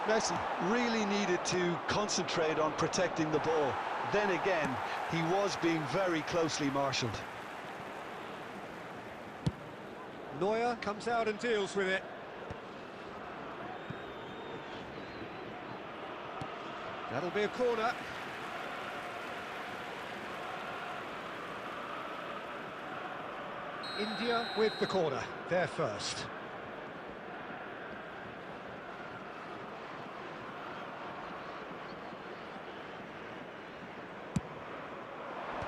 Messi really needed to concentrate on protecting the ball. Then again, he was being very closely marshalled. Neuer comes out and deals with it. That'll be a corner. India with the corner, they're first.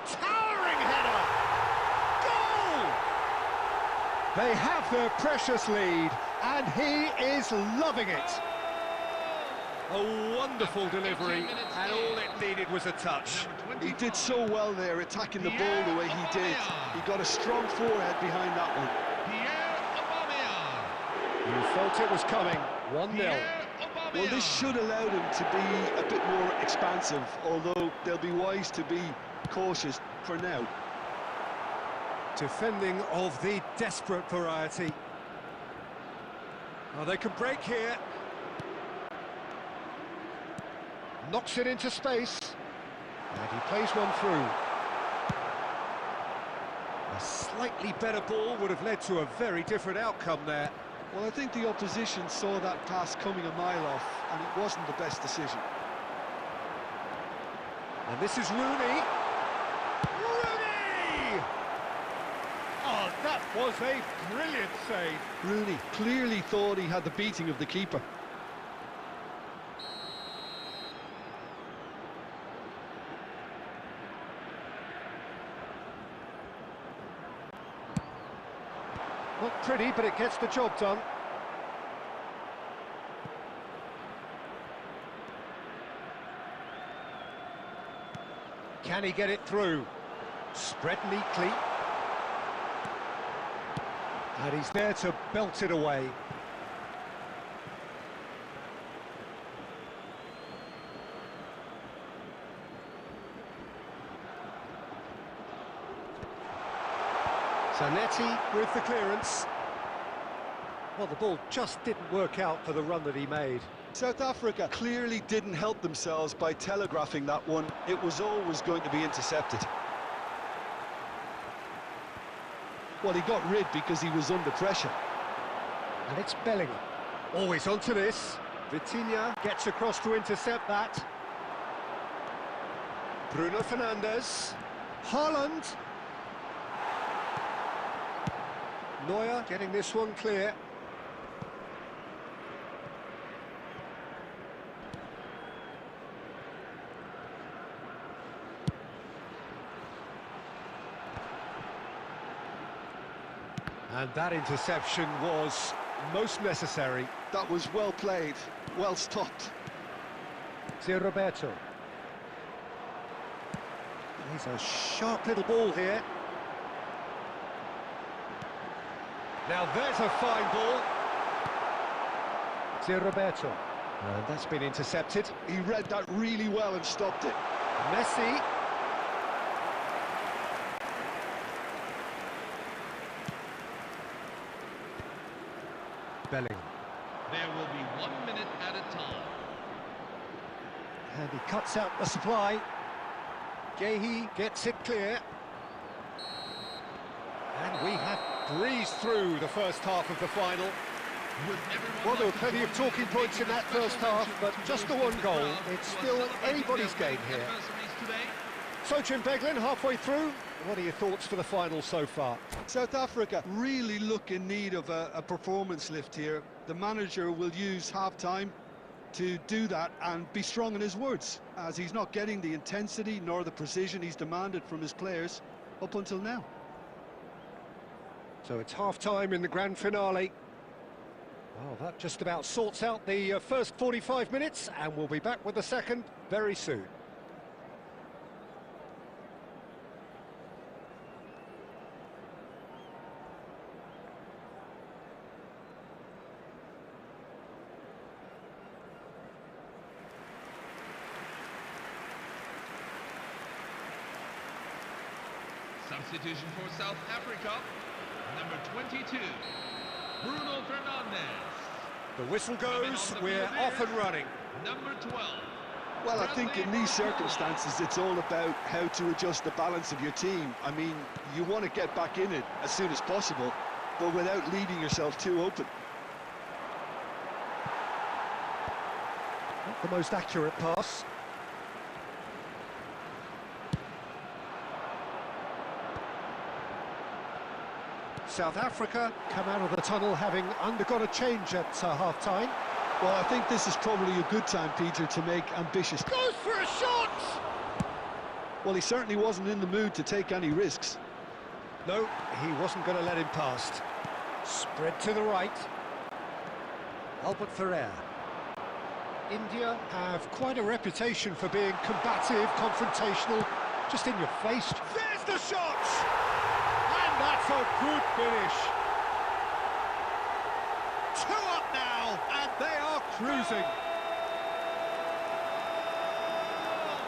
Towering header! Goal! They have their precious lead, and he is loving it. A wonderful delivery, and all it needed was a touch. He did so well there, attacking the ball the way he did. He got a strong forehead behind that one. You felt it was coming. 1-0. Well, this should allow them to be a bit more expansive, although they'll be wise to be cautious for now. Defending of the desperate variety. Oh, they can break here. Knocks it into space. And he plays one through. A slightly better ball would have led to a very different outcome there. Well, I think the opposition saw that pass coming a mile off, and it wasn't the best decision. And this is Rooney. Rooney! Oh, that was a brilliant save. Rooney clearly thought he had the beating of the keeper. Not pretty, but it gets the job done. Can he get it through? Spread neatly. And he's there to belt it away. Zanetti with the clearance. Well, the ball just didn't work out for the run that he made. South Africa clearly didn't help themselves by telegraphing that one. It was always going to be intercepted. Well, he got rid because he was under pressure. And it's Bellingham. Always onto this. Vozinha gets across to intercept that. Bruno Fernandes. Haaland. Neuer getting this one clear. And that interception was most necessary. That was well played, well stopped. Zé Roberto. He's a sharp little ball here. Now there's a fine ball. To Roberto. And that's been intercepted. He read that really well and stopped it. Messi. Bellingham. There will be 1 minute at a time. And he cuts out the supply. Gehi gets it clear. And we have breezed through the first half of the final. Well, there were plenty of talking points in that first half, but just the one goal. It's still anybody's game here. Sochin Beglin, halfway through. What are your thoughts for the final so far? South Africa really look in need of a performance lift here. The manager will use half-time to do that and be strong in his words, as he's not getting the intensity nor the precision he's demanded from his players up until now. So it's half-time in the grand finale. Well, that just about sorts out the first 45 minutes, and we'll be back with the second very soon. Substitution for South Africa, number 22, Bruno Fernandes. The whistle goes, we're off and running. Number 12. Well, I think in these circumstances, it's all about how to adjust the balance of your team. I mean, you want to get back in it as soon as possible, but without leaving yourself too open. Not the most accurate pass. South Africa come out of the tunnel having undergone a change at half-time. Well, I think this is probably a good time, Peter, to make ambitious... Goes for a shot! Well, he certainly wasn't in the mood to take any risks. No, he wasn't going to let him past. Spread to the right. Albert Ferrer. India have quite a reputation for being combative, confrontational, just in your face. There's the shot! And that's a good finish. 2 up now, and they are cruising.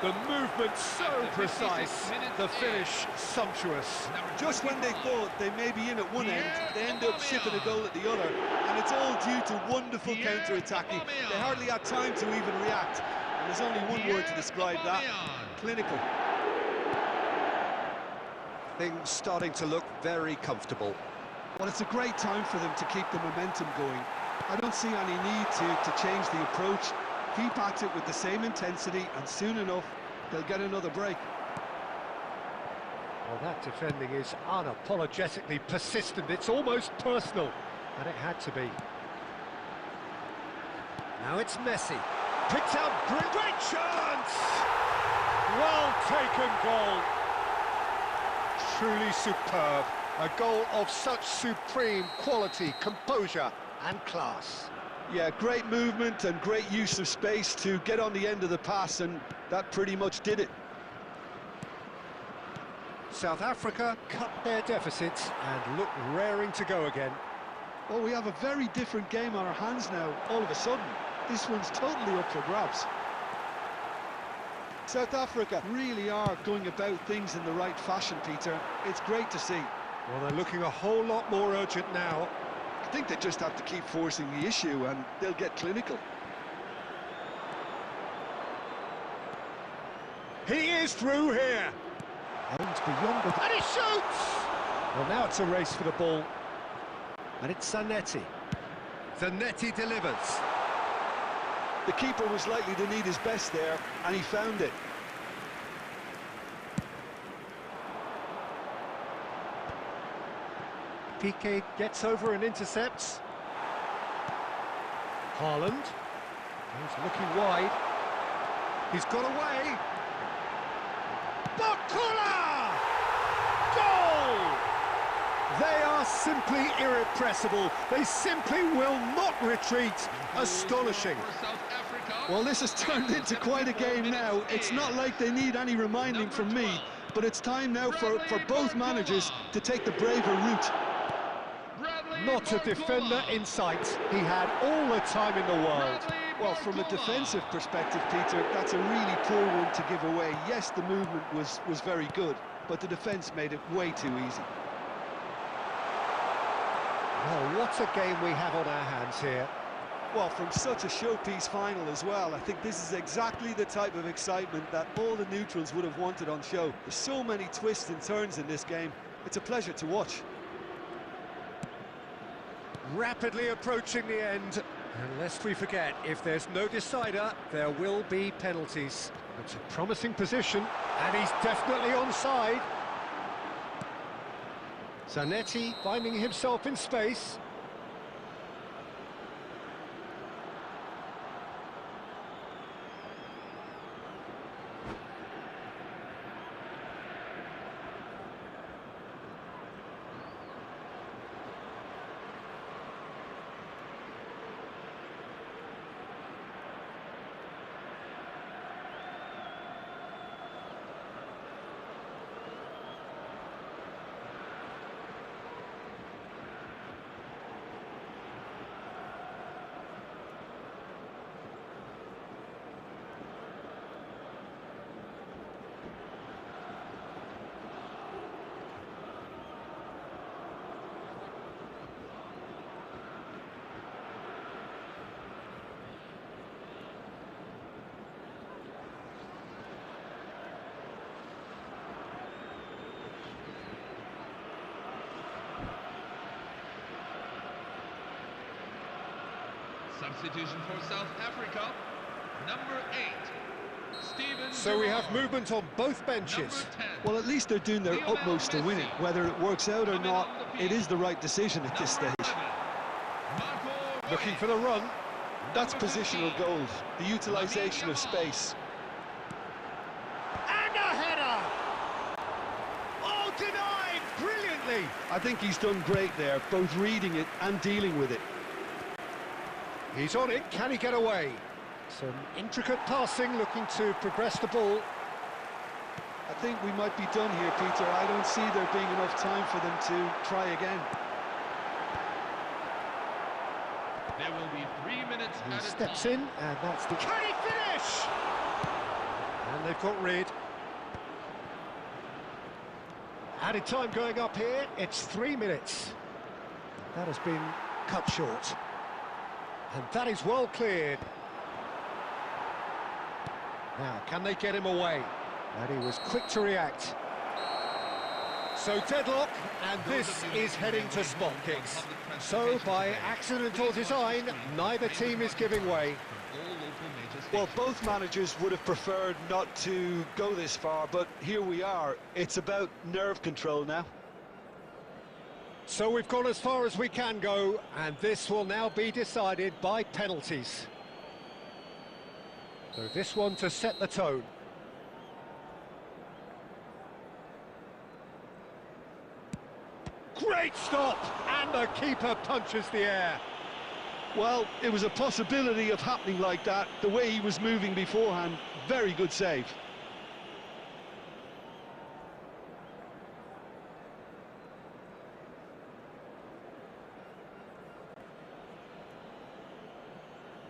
The movement so precise, the finish sumptuous. Just when they thought they may be in at one end, they end up shipping a goal at the other, and it's all due to wonderful counter-attacking. They hardly had time to even react, and there's only one word to describe that: clinical. Things starting to look very comfortable. Well, it's a great time for them to keep the momentum going. I don't see any need to change the approach. Keep at it with the same intensity, and soon enough, they'll get another break. Well, that defending is unapologetically persistent. It's almost personal, and it had to be. Now it's Messi. Picks out, great chance! Well taken goal. Truly superb. A goal of such supreme quality, composure and class. Yeah, great movement and great use of space to get on the end of the pass, and that pretty much did it. South Africa cut their deficits and look raring to go again. Well, we have a very different game on our hands now, all of a sudden. This one's totally up for grabs. South Africa really are going about things in the right fashion, Peter. It's great to see. Well, they're looking a whole lot more urgent now. I think they just have to keep forcing the issue, and they'll get clinical. He is through here. Aims beyond the... And he shoots! Well, now it's a race for the ball. And it's Zanetti. Zanetti delivers. The keeper was likely to need his best there, and he found it. Piqué gets over and intercepts. Haaland. He's looking wide. He's got away. Bakula! Goal! They are simply irrepressible. They simply will not retreat. Astonishing. Well, this has turned into quite a game now. It's not like they need any reminding from me, but it's time now for both managers to take the braver route. Not a defender in sight. He had all the time in the world. Well, from a defensive perspective, Peter, that's a really poor one to give away. Yes, the movement was very good, but the defence made it way too easy. Well, what a game we have on our hands here. Well, from such a showpiece final as well, I think this is exactly the type of excitement that all the neutrals would have wanted on show. There's so many twists and turns in this game. It's a pleasure to watch. Rapidly approaching the end. And lest we forget, if there's no decider, there will be penalties. It's a promising position, and he's definitely onside. Zanetti finding himself in space. Substitution for South Africa, number 8, Steven. So we have movement on both benches. Well, at least they're doing their utmost to win it. Whether it works out or not, it is the right decision at this stage. Looking for the run. That's positional goals, the utilisation of space. And a header! Oh, denied brilliantly! I think he's done great there, both reading it and dealing with it. He's on it, can he get away? Some intricate passing, looking to progress the ball. I think we might be done here, Peter. I don't see there being enough time for them to try again. There will be 3 minutes He at a steps time. in, and that's the... Can he finish? And they've got rid. Added time going up here, it's 3 minutes. That has been cut short. And that is well cleared. Now, can they get him away? And he was quick to react. So deadlock, and this is heading to spot kicks. So, by accident or design, neither team is giving way. Well, both managers would have preferred not to go this far, but here we are. It's about nerve control now. So we've gone as far as we can go, and this will now be decided by penalties. So this one to set the tone. Great stop, and the keeper punches the air. Well, it was a possibility of happening like that, the way he was moving beforehand. Very good save.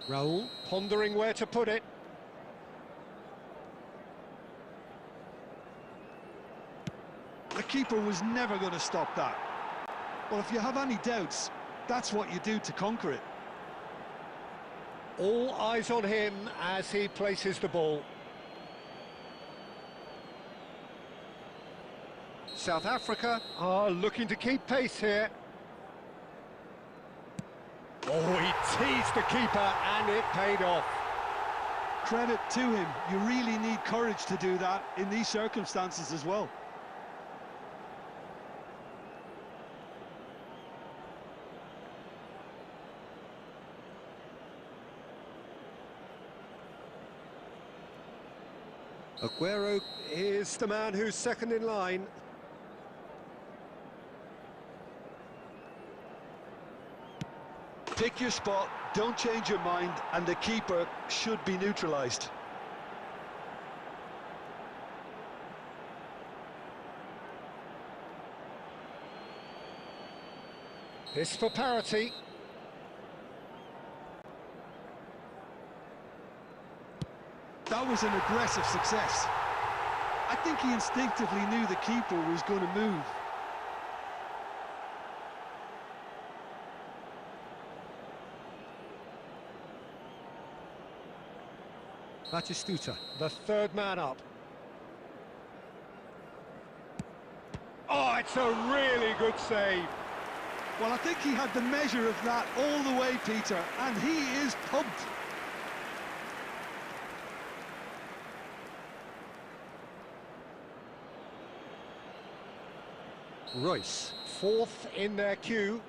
Raul pondering where to put it. The keeper was never going to stop that. Well, if you have any doubts, that's what you do to conquer it. All eyes on him as he places the ball. South Africa are looking to keep pace here. Oh, he teased the keeper and it paid off. Credit to him. You really need courage to do that in these circumstances as well. Aguero is the man who's second in line. Pick your spot, don't change your mind, and the keeper should be neutralised. This for parity. That was an aggressive success. I think he instinctively knew the keeper was going to move. Batistuta, the third man up. Oh, it's a really good save. Well, I think he had the measure of that all the way, Peter, and he is pumped. Royce, fourth in their queue.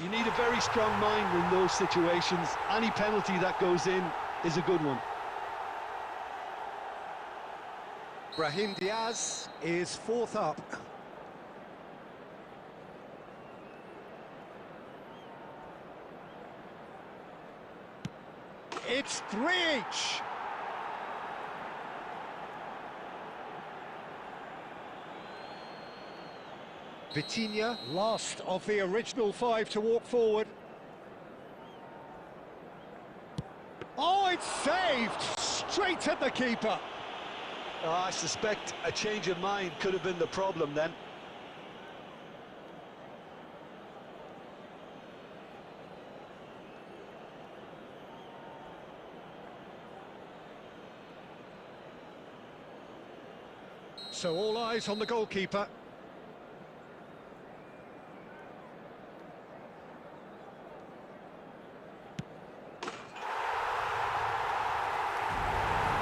You need a very strong mind in those situations. Any penalty that goes in is a good one. Brahim Diaz is fourth up. It's 3 each. Vitinha, last of the original 5 to walk forward. Oh, it's saved! Straight at the keeper. I suspect a change of mind could have been the problem then. So all eyes on the goalkeeper.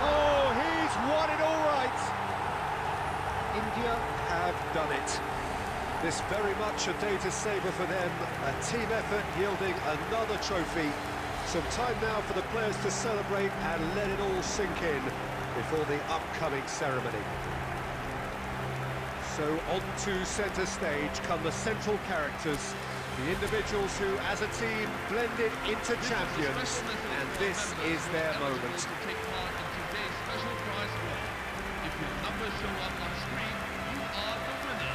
Oh, he's won it all right. India have done it. This very much a day to savour for them. A team effort yielding another trophy. Some time now for the players to celebrate and let it all sink in before the upcoming ceremony. So on to centre stage come the central characters, the individuals who, as a team, blended into champions, and this is their moment. To take part in today's special prize draw. If your numbers show up on screen, you are the winner.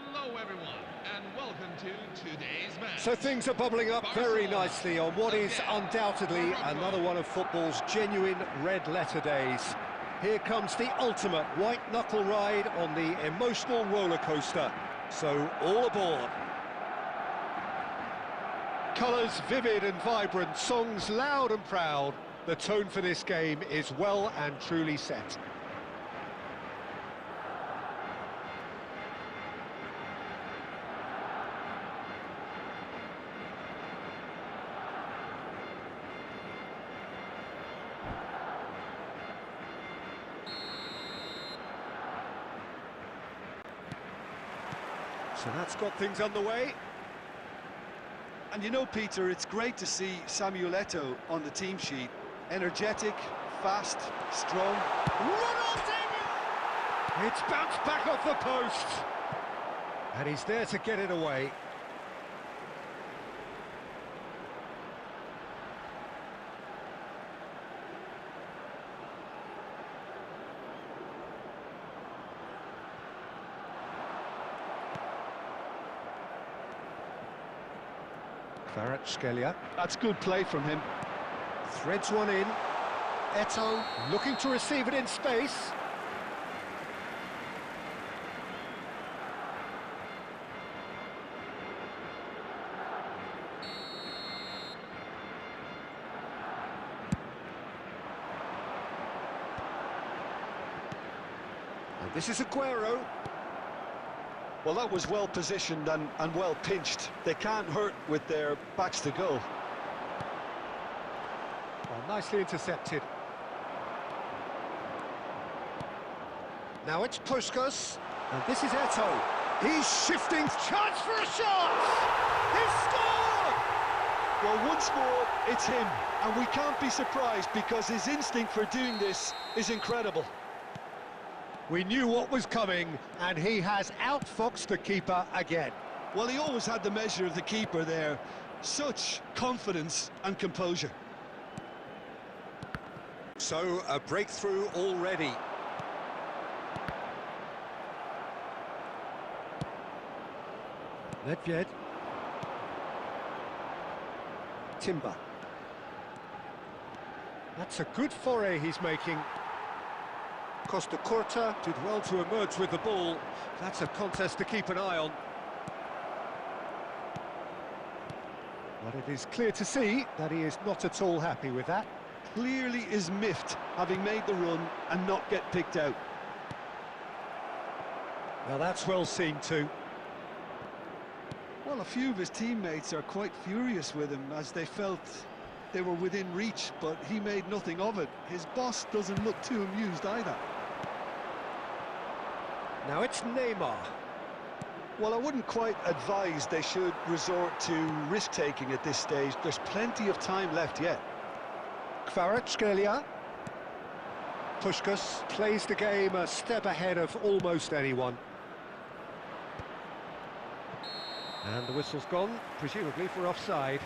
Hello everyone, and welcome to today's match. So things are bubbling up very nicely on what is undoubtedly another one of football's genuine red-letter days. Here comes the ultimate white-knuckle ride on the emotional roller coaster. So all aboard. Colours vivid and vibrant, songs loud and proud. The tone for this game is well and truly set. So that's got things underway. And you know, Peter, it's great to see Samuel Eto'o on the team sheet. Energetic, fast, strong. It's bounced back off the post. And he's there to get it away. Kvaratskhelia. That's good play from him. Threads one in. Eto'o looking to receive it in space. And this is Aguero. Well, that was well positioned and well pinched. They can't hurt with their backs to goal. Well, nicely intercepted. Now it's Puskas, and this is Eto'o. He's shifting, chance for a shot! He's scored! Well, once more, it's him, and we can't be surprised because his instinct for doing this is incredible. We knew what was coming, and he has outfoxed the keeper again. Well, he always had the measure of the keeper there. Such confidence and composure. So, a breakthrough already. Nedved. Timber. That's a good foray he's making. Costa Curta did well to emerge with the ball. That's a contest to keep an eye on. But it is clear to see that he is not at all happy with that. Clearly is miffed, having made the run and not get picked out. Now that's well seen too. Well, a few of his teammates are quite furious with him as they felt they were within reach, but he made nothing of it. His boss doesn't look too amused either. Now it's Neymar. Well, I wouldn't quite advise they should resort to risk-taking at this stage. There's plenty of time left yet. Kvaratskhelia. Puskas plays the game a step ahead of almost anyone. And the whistle's gone, presumably for offside.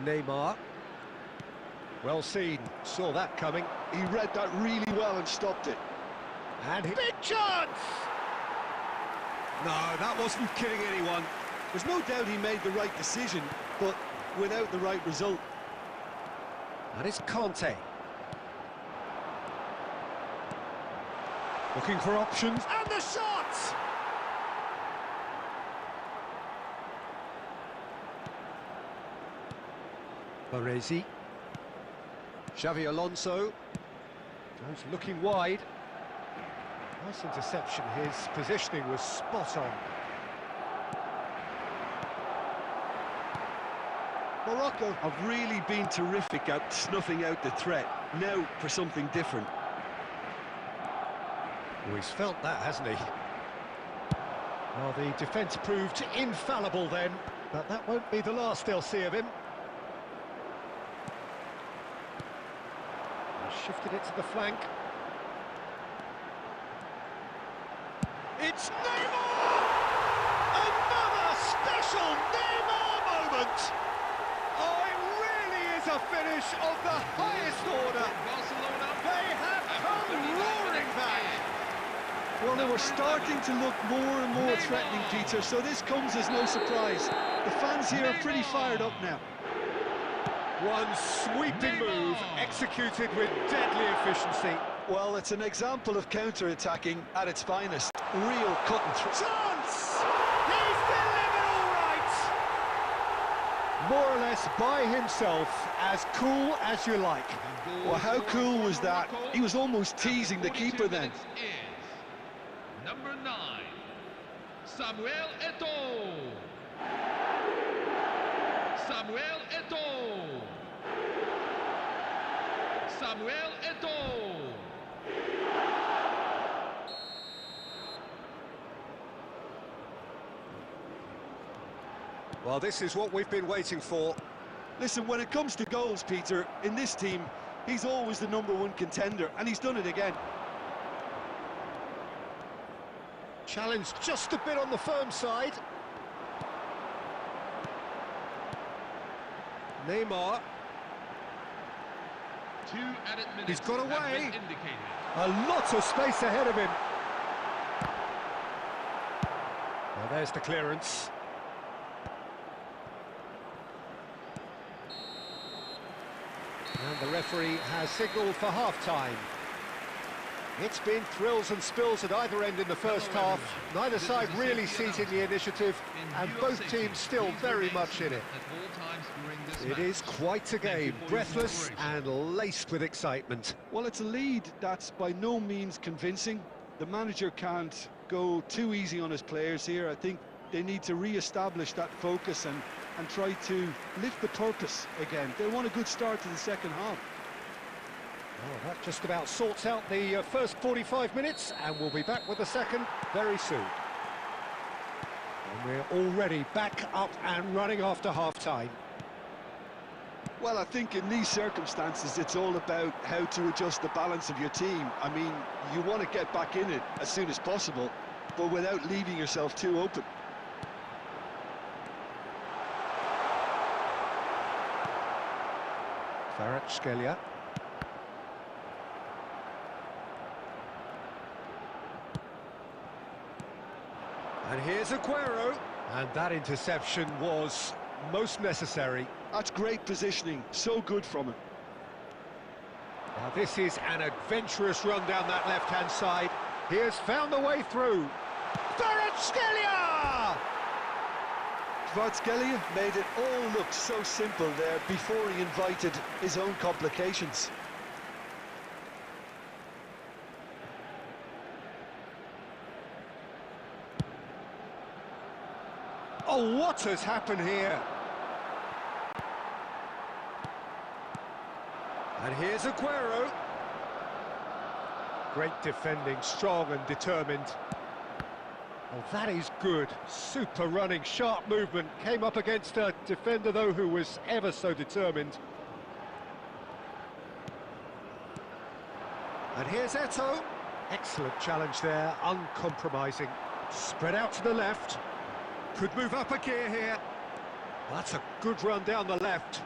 Neymar. Well seen, saw that coming. He read that really well and stopped it. And big chance! No, that wasn't kidding anyone. There's no doubt he made the right decision, but without the right result. That is Conte. Looking for options, and the shot! Baresi. Xavi Alonso. Goes looking wide. Nice interception, his positioning was spot on. Morocco have really been terrific at snuffing out the threat. Now for something different. Oh, he's felt that, hasn't he? Well, the defence proved infallible then, but that won't be the last they'll see of him. Shifted it to the flank. It's Neymar! Another special Neymar Oh, it really is a finish of the highest order. Barcelona They have come roaring back. Well, they were starting to look more and more threatening, Peter, so this comes as no surprise. The fans here are pretty fired up now. One sweeping move executed with deadly efficiency. Well, it's an example of counter-attacking at its finest. Real cut and through. Chance! He's delivered all right! More or less by himself, as cool as you like. Well, how cool was that? He was almost teasing the keeper then. Number 9, Samuel Eto'o. Samuel Eto'o. Samuel Eto'o. Well, this is what we've been waiting for. Listen, when it comes to goals, Peter, in this team, he's always the #1 contender, and he's done it again. Challenged just a bit on the firm side. Neymar. 2 added minutes. He's got away. Have been indicated. A lot of space ahead of him. Well, there's the clearance. And the referee has signalled for half-time. It's been thrills and spills at either end in the first half. Neither side really seizing the initiative, and both teams still very much in it. It is quite a game, breathless and laced with excitement. Well, it's a lead that's by no means convincing. The manager can't go too easy on his players here. I think they need to re-establish that focus and try to lift the purpose again. They want a good start to the second half. Well, that just about sorts out the first 45 minutes, and we'll be back with the second very soon. And we're already back up and running after half-time. Well, I think in these circumstances, it's all about how to adjust the balance of your team. I mean, you want to get back in it as soon as possible, but without leaving yourself too open. Kvaratskhelia. And here's Aguero. And that interception was most necessary. That's great positioning, so good from him. Now this is an adventurous run down that left-hand side. He has found the way through. Kvaratskhelia! Kvaratskhelia made it all look so simple there before he invited his own complications. Oh, what has happened here? And here's Aguero. Great defending, strong and determined. Oh, that is good. Super running, sharp movement. Came up against a defender, though, who was ever so determined. And here's Eto'o. Excellent challenge there, uncompromising. Spread out to the left. Could move up a gear here. That's a good run down the left.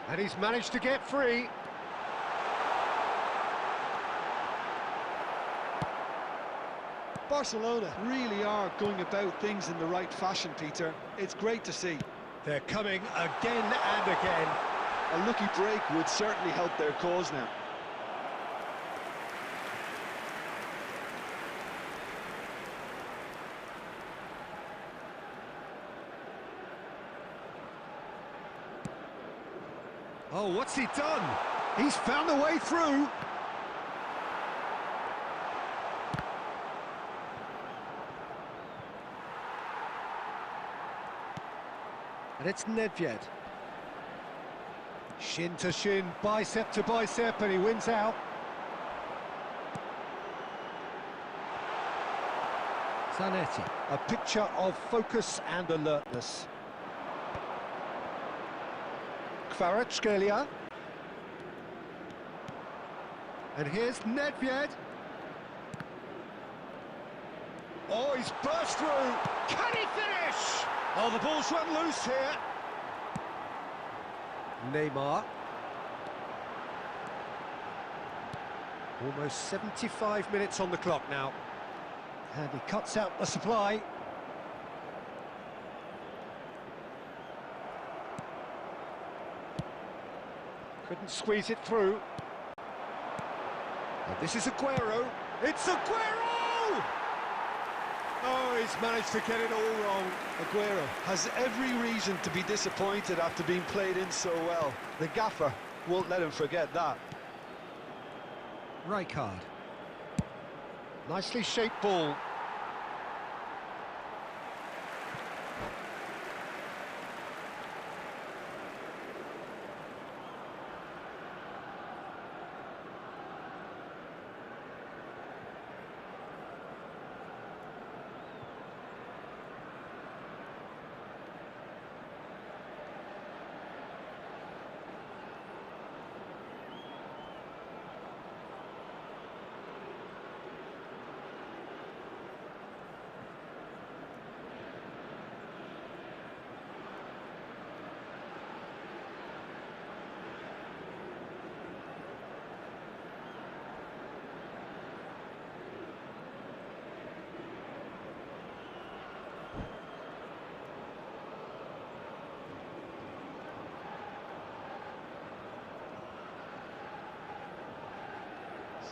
And he's managed to get free. Barcelona really are going about things in the right fashion, Peter. It's great to see. They're coming again and again. A lucky break would certainly help their cause now. Oh, what's he done? He's found a way through. And it's Nedved. Shin to shin, bicep to bicep, and he wins out. Zanetti, a picture of focus and alertness. Kvaratskhelia. And here's Nedved. Oh, he's burst through. Can he finish? Oh, the ball's run loose here. Neymar. Almost 75 minutes on the clock now. And he cuts out the supply. Couldn't squeeze it through. And this is Aguero. It's Aguero! Oh, he's managed to get it all wrong. Aguero has every reason to be disappointed after being played in so well. The gaffer won't let him forget that. Rijkaard. Nicely shaped ball.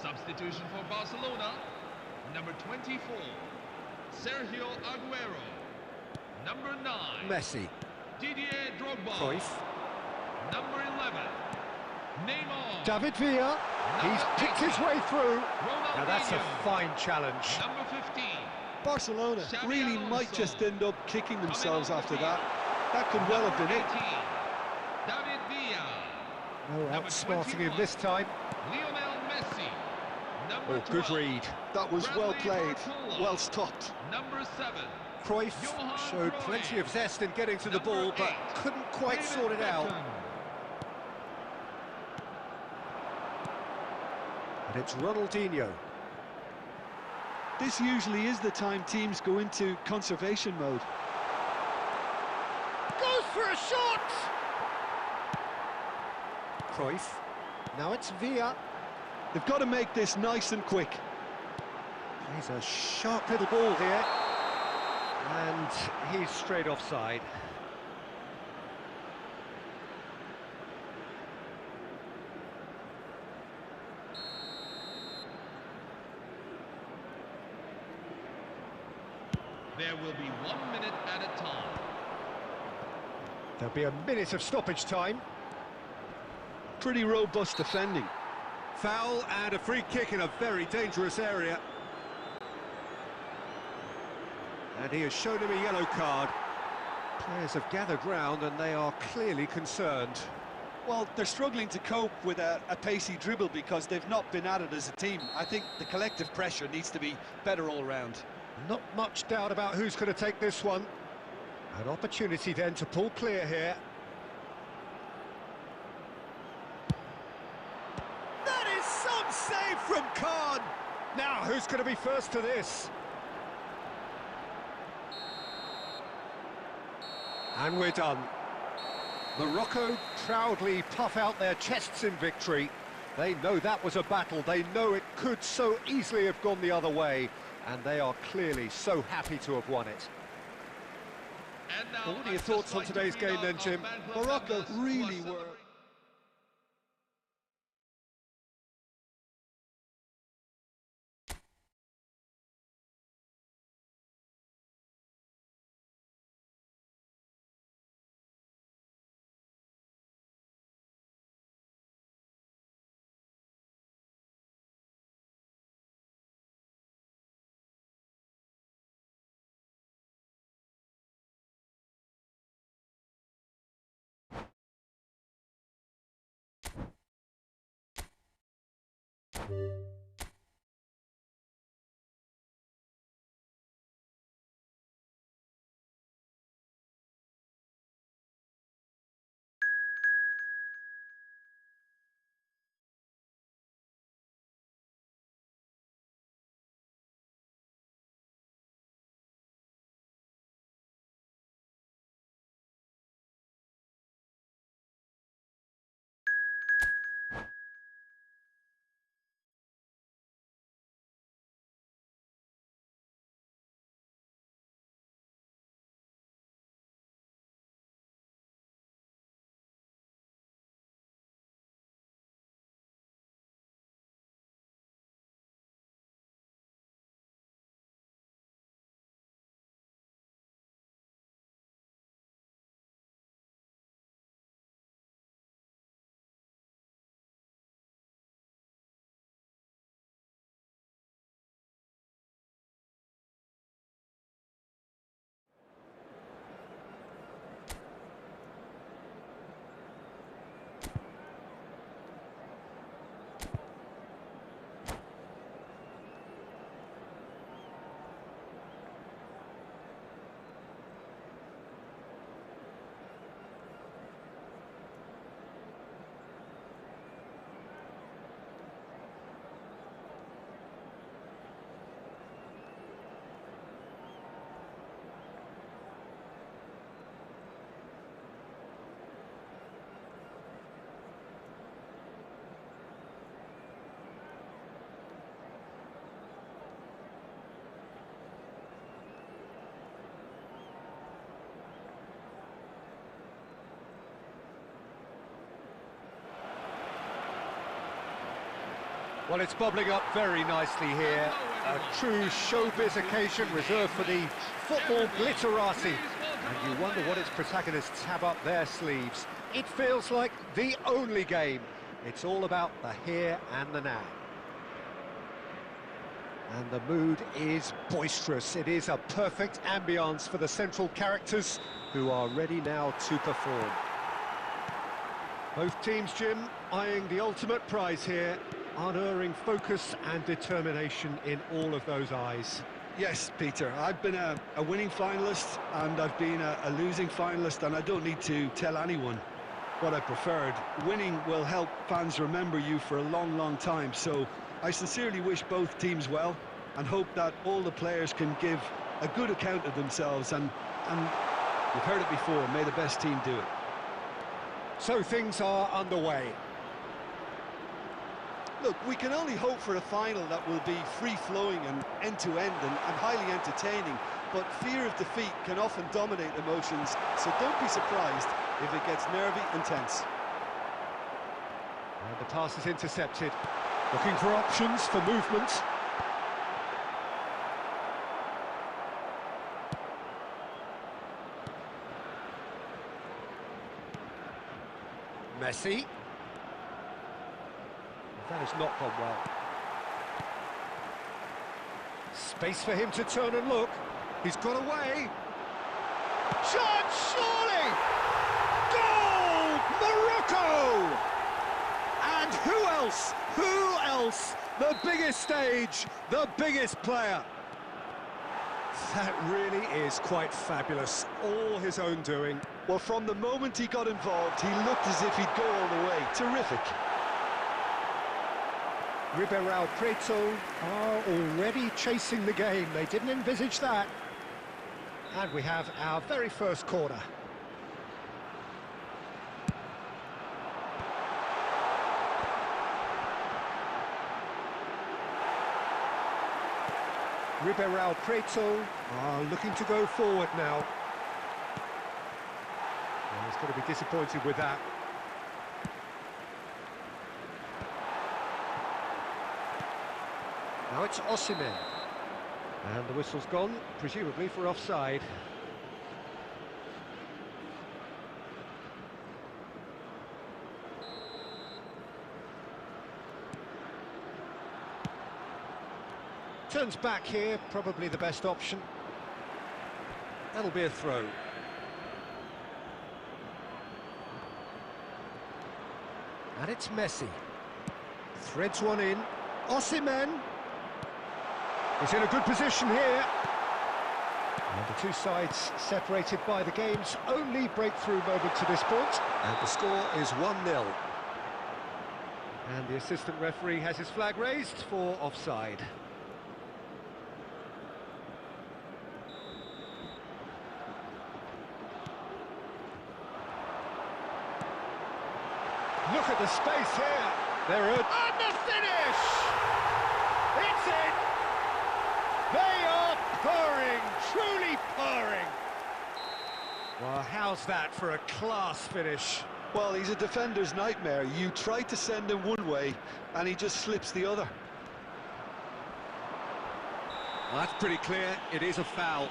Substitution for Barcelona, number 24, Sergio Aguero. Number 9, Messi. Didier Drogba. Cruyff. Number 11, Neymar. David Villa. He's picked his way through. Ronaldinho. Now that's a fine challenge. Number 15, Barcelona Xabi really Alonso. might just end up kicking themselves Coming on the after that. That could well have been it. 18, David Villa. No Number outsmarting him 21. this time. Lionel Messi. Number Oh, good 12, read. That was well Bradley played, Barcola. well stopped. Number 7, Cruyff Johan showed Cruyff. plenty of zest in getting to the Number ball, but 8, couldn't quite David sort it out. Beckham. And it's Ronaldinho. This usually is the time teams go into conservation mode. Goes for a shot! Cruyff. Now it's Villa. They've got to make this nice and quick. He's a sharp little ball here. And he's straight offside. There will be 1 minute at a time. There'll be a minute of stoppage time. Pretty robust defending. Foul and a free kick in a very dangerous area. And he has shown him a yellow card. Players have gathered round and they are clearly concerned. Well, they're struggling to cope with a pacey dribble because they've not been at it as a team. I think the collective pressure needs to be better all round. Not much doubt about who's going to take this one. An opportunity then to pull clear here. That is some save from Khan. Now, who's going to be first to this? And we're done. Morocco proudly puff out their chests in victory. They know that was a battle. They know it could so easily have gone the other way. And they are clearly so happy to have won it. And now What are your I'd thoughts just on like to today's read game out then, our Jim? fan club Morocco members who are really were celebrating. Well, it's bubbling up very nicely here. A true showbiz occasion reserved for the football glitterati. And you wonder what its protagonists have up their sleeves. It feels like the only game. It's all about the here and the now. And the mood is boisterous. It is a perfect ambience for the central characters who are ready now to perform. Both teams, Jim, eyeing the ultimate prize here. Unerring focus and determination in all of those eyes. Yes, Peter, I've been a winning finalist and I've been a losing finalist, and I don't need to tell anyone what I preferred. Winning will help fans remember you for a long, long time, so I sincerely wish both teams well and hope that all the players can give a good account of themselves, and you've heard it before, may the best team do it. So things are underway. Look, we can only hope for a final that will be free-flowing and end-to-end and highly entertaining, but fear of defeat can often dominate emotions, so don't be surprised if it gets nervy and tense. And the pass is intercepted. Looking for options for movement. Messi. That has not gone well. Space for him to turn and look. He's got away. Shot, surely! Goal! Morocco! And who else? Who else? The biggest stage, the biggest player. That really is quite fabulous. All his own doing. Well, from the moment he got involved, he looked as if he'd go all the way. Terrific. Ribeirão Preto are already chasing the game. They didn't envisage that. And we have our very first corner. Ribeirão Preto are looking to go forward now. And he's going to be disappointed with that. Now it's Osimhen. And the whistle's gone, presumably for offside. Turns back here, probably the best option. That'll be a throw. And it's Messi. Threads one in. Osimhen. He's in a good position here. And the two sides separated by the game's only breakthrough moment to this point. And the score is 1-0. And the assistant referee has his flag raised for offside. Look at the space here. They're and the finish! It's in! They are purring, truly purring. Well, how's that for a class finish? Well, he's a defender's nightmare. You try to send him one way, and he just slips the other. Well, that's pretty clear. It is a foul.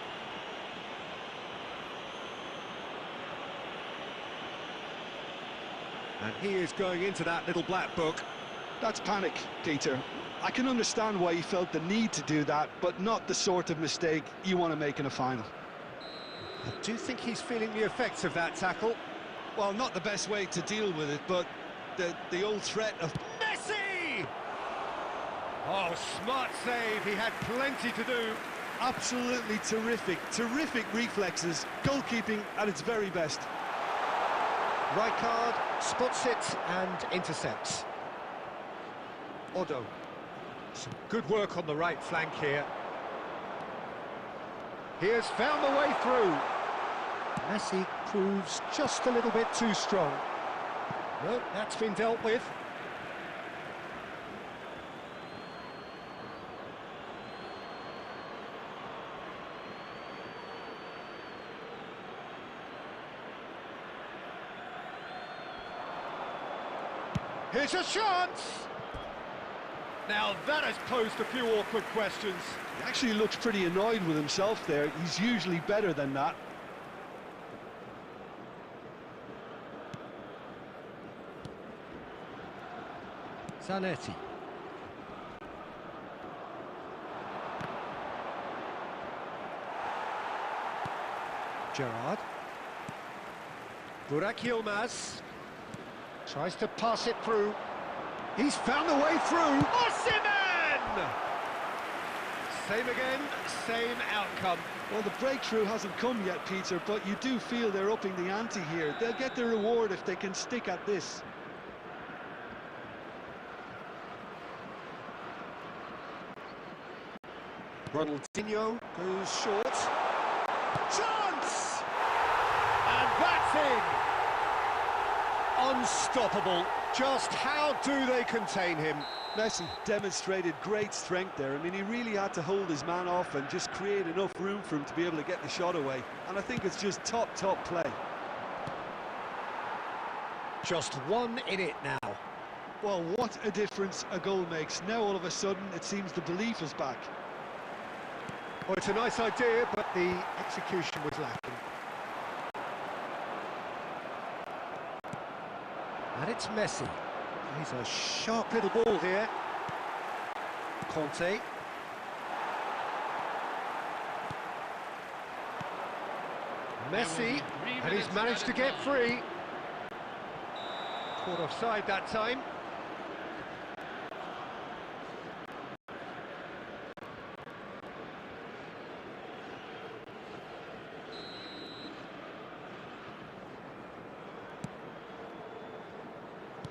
And he is going into that little black book. That's panic, Peter. I can understand why he felt the need to do that, but not the sort of mistake you want to make in a final. I do think he's feeling the effects of that tackle. Well, not the best way to deal with it, but the old threat of... Messi! Oh, smart save. He had plenty to do. Absolutely terrific. Terrific reflexes. Goalkeeping at its very best. Rijkaard spots it and intercepts. Modo. Some good work on the right flank here. He has found the way through. Messi proves just a little bit too strong. No, that's been dealt with. Here's a chance! Now that has posed a few awkward questions. He actually looks pretty annoyed with himself there. He's usually better than that. Zanetti. Gerrard. Burak Yilmaz tries to pass it through. He's found the way through. Osimhen! Same again, same outcome. Well, the breakthrough hasn't come yet, Peter, but you do feel they're upping the ante here. They'll get their reward if they can stick at this. Ronaldinho goes short. Chance! And that's in! Unstoppable. Just how do they contain him? Messi demonstrated great strength there. I mean, he really had to hold his man off and just create enough room for him to be able to get the shot away. And I think it's just top play. Just one in it now. Well, what a difference a goal makes. Now, all of a sudden, it seems the belief is back. Well, it's a nice idea, but the execution was lacking. And it's Messi. He's a sharp little ball here. Conte. Messi, and he's managed to get free. Caught offside that time.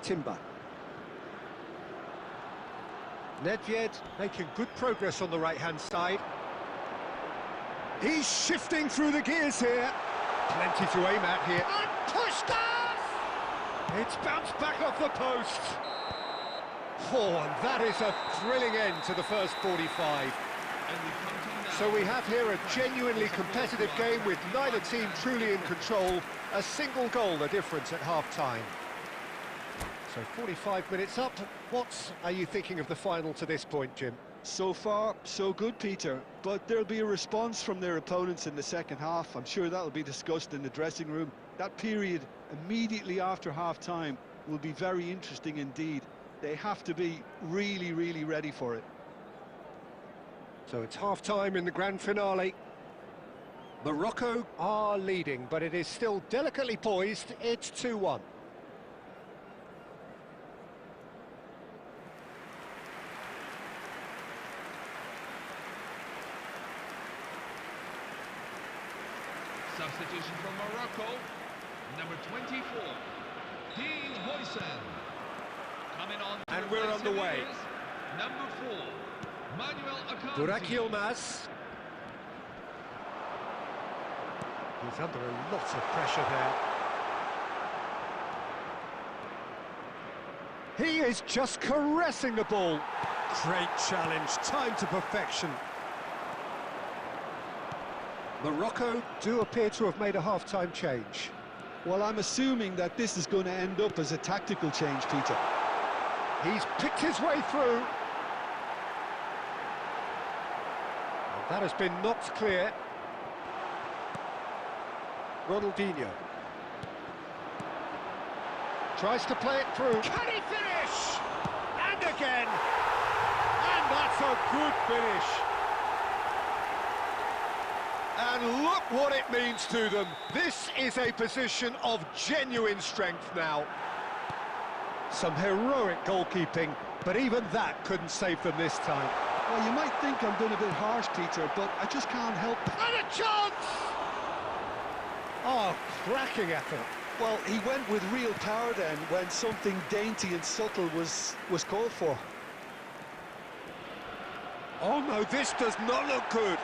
Timber. Nedved making good progress on the right-hand side. He's shifting through the gears here. Plenty to aim at here. And pushed off! It's bounced back off the post. Oh, and that is a thrilling end to the first 45. So we have here a genuinely competitive game with neither team truly in control. A single goal the difference at half-time. So 45 minutes up. What are you thinking of the final to this point, Jim? So far, so good, Peter. But there'll be a response from their opponents in the second half. I'm sure that'll be discussed in the dressing room. That period immediately after half-time will be very interesting indeed. They have to be really, really ready for it. So it's half-time in the grand finale. Morocco are leading, but it is still delicately poised. It's 2-1. Substitution from Morocco, number 24, Hoysen. Coming on, and we're on the way. Number 4, Manuel Akanji. Burak Yilmaz. He's under a lot of pressure there. He is just caressing the ball. Great challenge, timed to perfection. Morocco do appear to have made a half-time change. Well, I'm assuming that this is going to end up as a tactical change, Peter. He's picked his way through. And that has been knocked clear. Ronaldinho. Tries to play it through. Can he finish? And again. And that's a good finish. And look what it means to them. This is a position of genuine strength now. Some heroic goalkeeping, but even that couldn't save them this time. Well, you might think I'm being a bit harsh, Peter, but I just can't help it. And a chance! Oh, cracking effort. Well, he went with real power then when something dainty and subtle was called for. Oh no, this does not look good.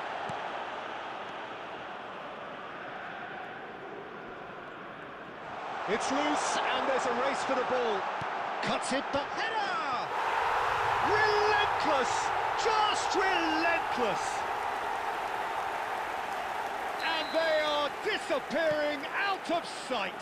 It's loose, and there's a race for the ball. Cuts it, but header! Relentless! Just relentless! And they are disappearing out of sight.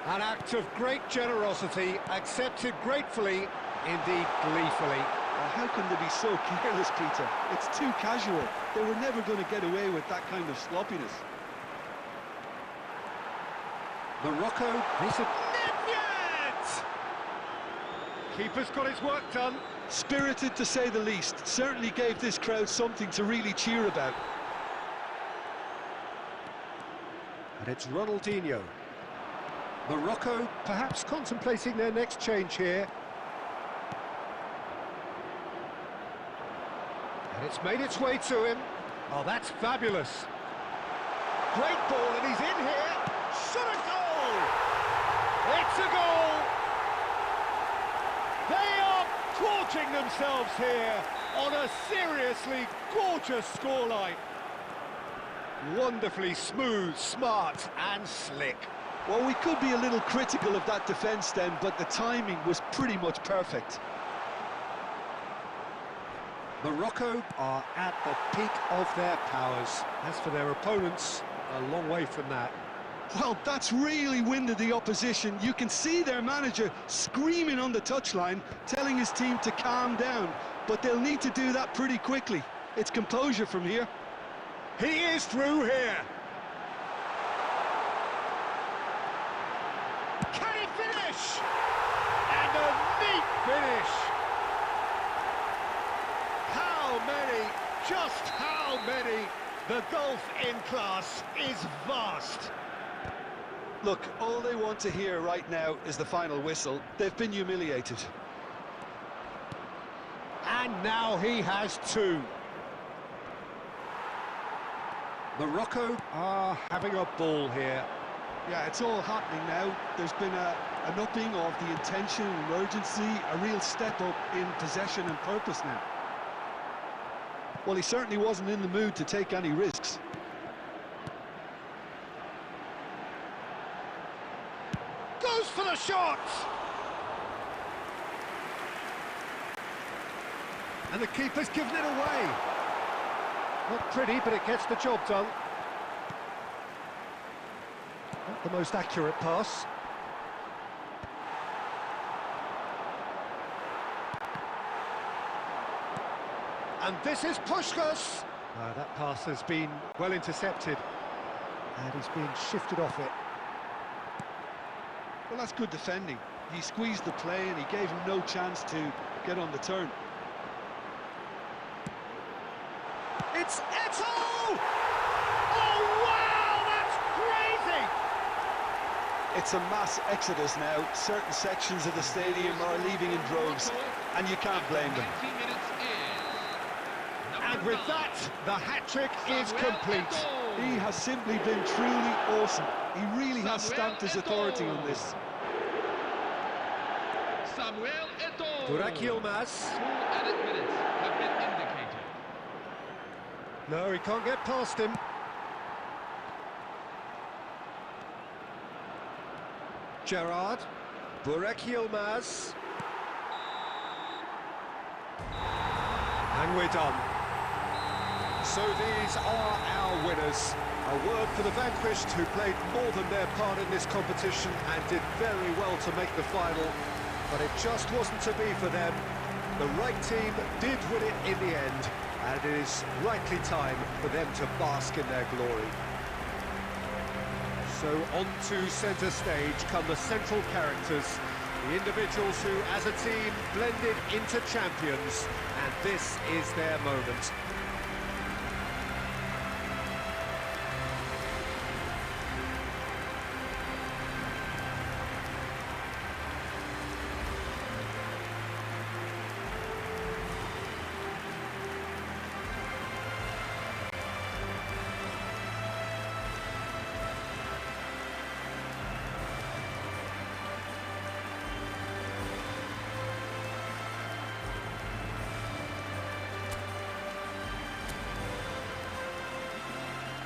An act of great generosity, accepted gratefully indeed gleefully. Oh, how can they be so careless, Peter? It's too casual. They were never going to get away with that kind of sloppiness. Morocco, this is... Nedved! Keeper's got his work done. Spirited, to say the least. Certainly gave this crowd something to really cheer about. And it's Ronaldinho. Morocco perhaps contemplating their next change here. And it's made its way to him. Oh, that's fabulous. Great ball, and he's in here. Shot a goal! It's a goal! They are gorging themselves here on a seriously gorgeous scoreline. Wonderfully smooth, smart and slick. Well, we could be a little critical of that defence then, but the timing was pretty much perfect. Morocco are at the peak of their powers. As for their opponents, a long way from that. Well, that's really winded the opposition. You can see their manager screaming on the touchline, telling his team to calm down, but they'll need to do that pretty quickly. It's composure from here. He is through here. Can he finish? And a neat finish. How many, just how many? The gulf in class is vast. Look, all they want to hear right now is the final whistle. They've been humiliated. And now he has two. Morocco are having a ball here. Yeah, it's all happening now. There's been an upping of the intention and urgency, a real step up in possession and purpose now. Well, he certainly wasn't in the mood to take any risks. Goes for the shot! And the keeper's given it away. Not pretty, but it gets the job done. Not the most accurate pass. And this is Puskás. That pass has been well intercepted. And he's been shifted off it. Well, that's good defending. He squeezed the play and he gave him no chance to get on the turn. It's Eto'o! Oh, wow, that's crazy! It's a mass exodus now. Certain sections of the stadium are leaving in droves, and you can't blame them. And with that, the hat-trick is complete. He has simply been truly awesome. He really has stamped his authority on this. Burak Yilmaz. 2 added minutes have been indicated. No, he can't get past him. Gerrard. Burak Yilmaz. And we're done. So these are our winners. A word for the vanquished, who played more than their part in this competition and did very well to make the final. But it just wasn't to be for them. The right team did win it in the end, and it is rightly time for them to bask in their glory. So on to centre stage come the central characters, the individuals who, as a team, blended into champions, and this is their moment.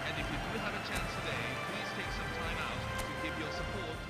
And if you do have a chance today, please take some time out to give your support to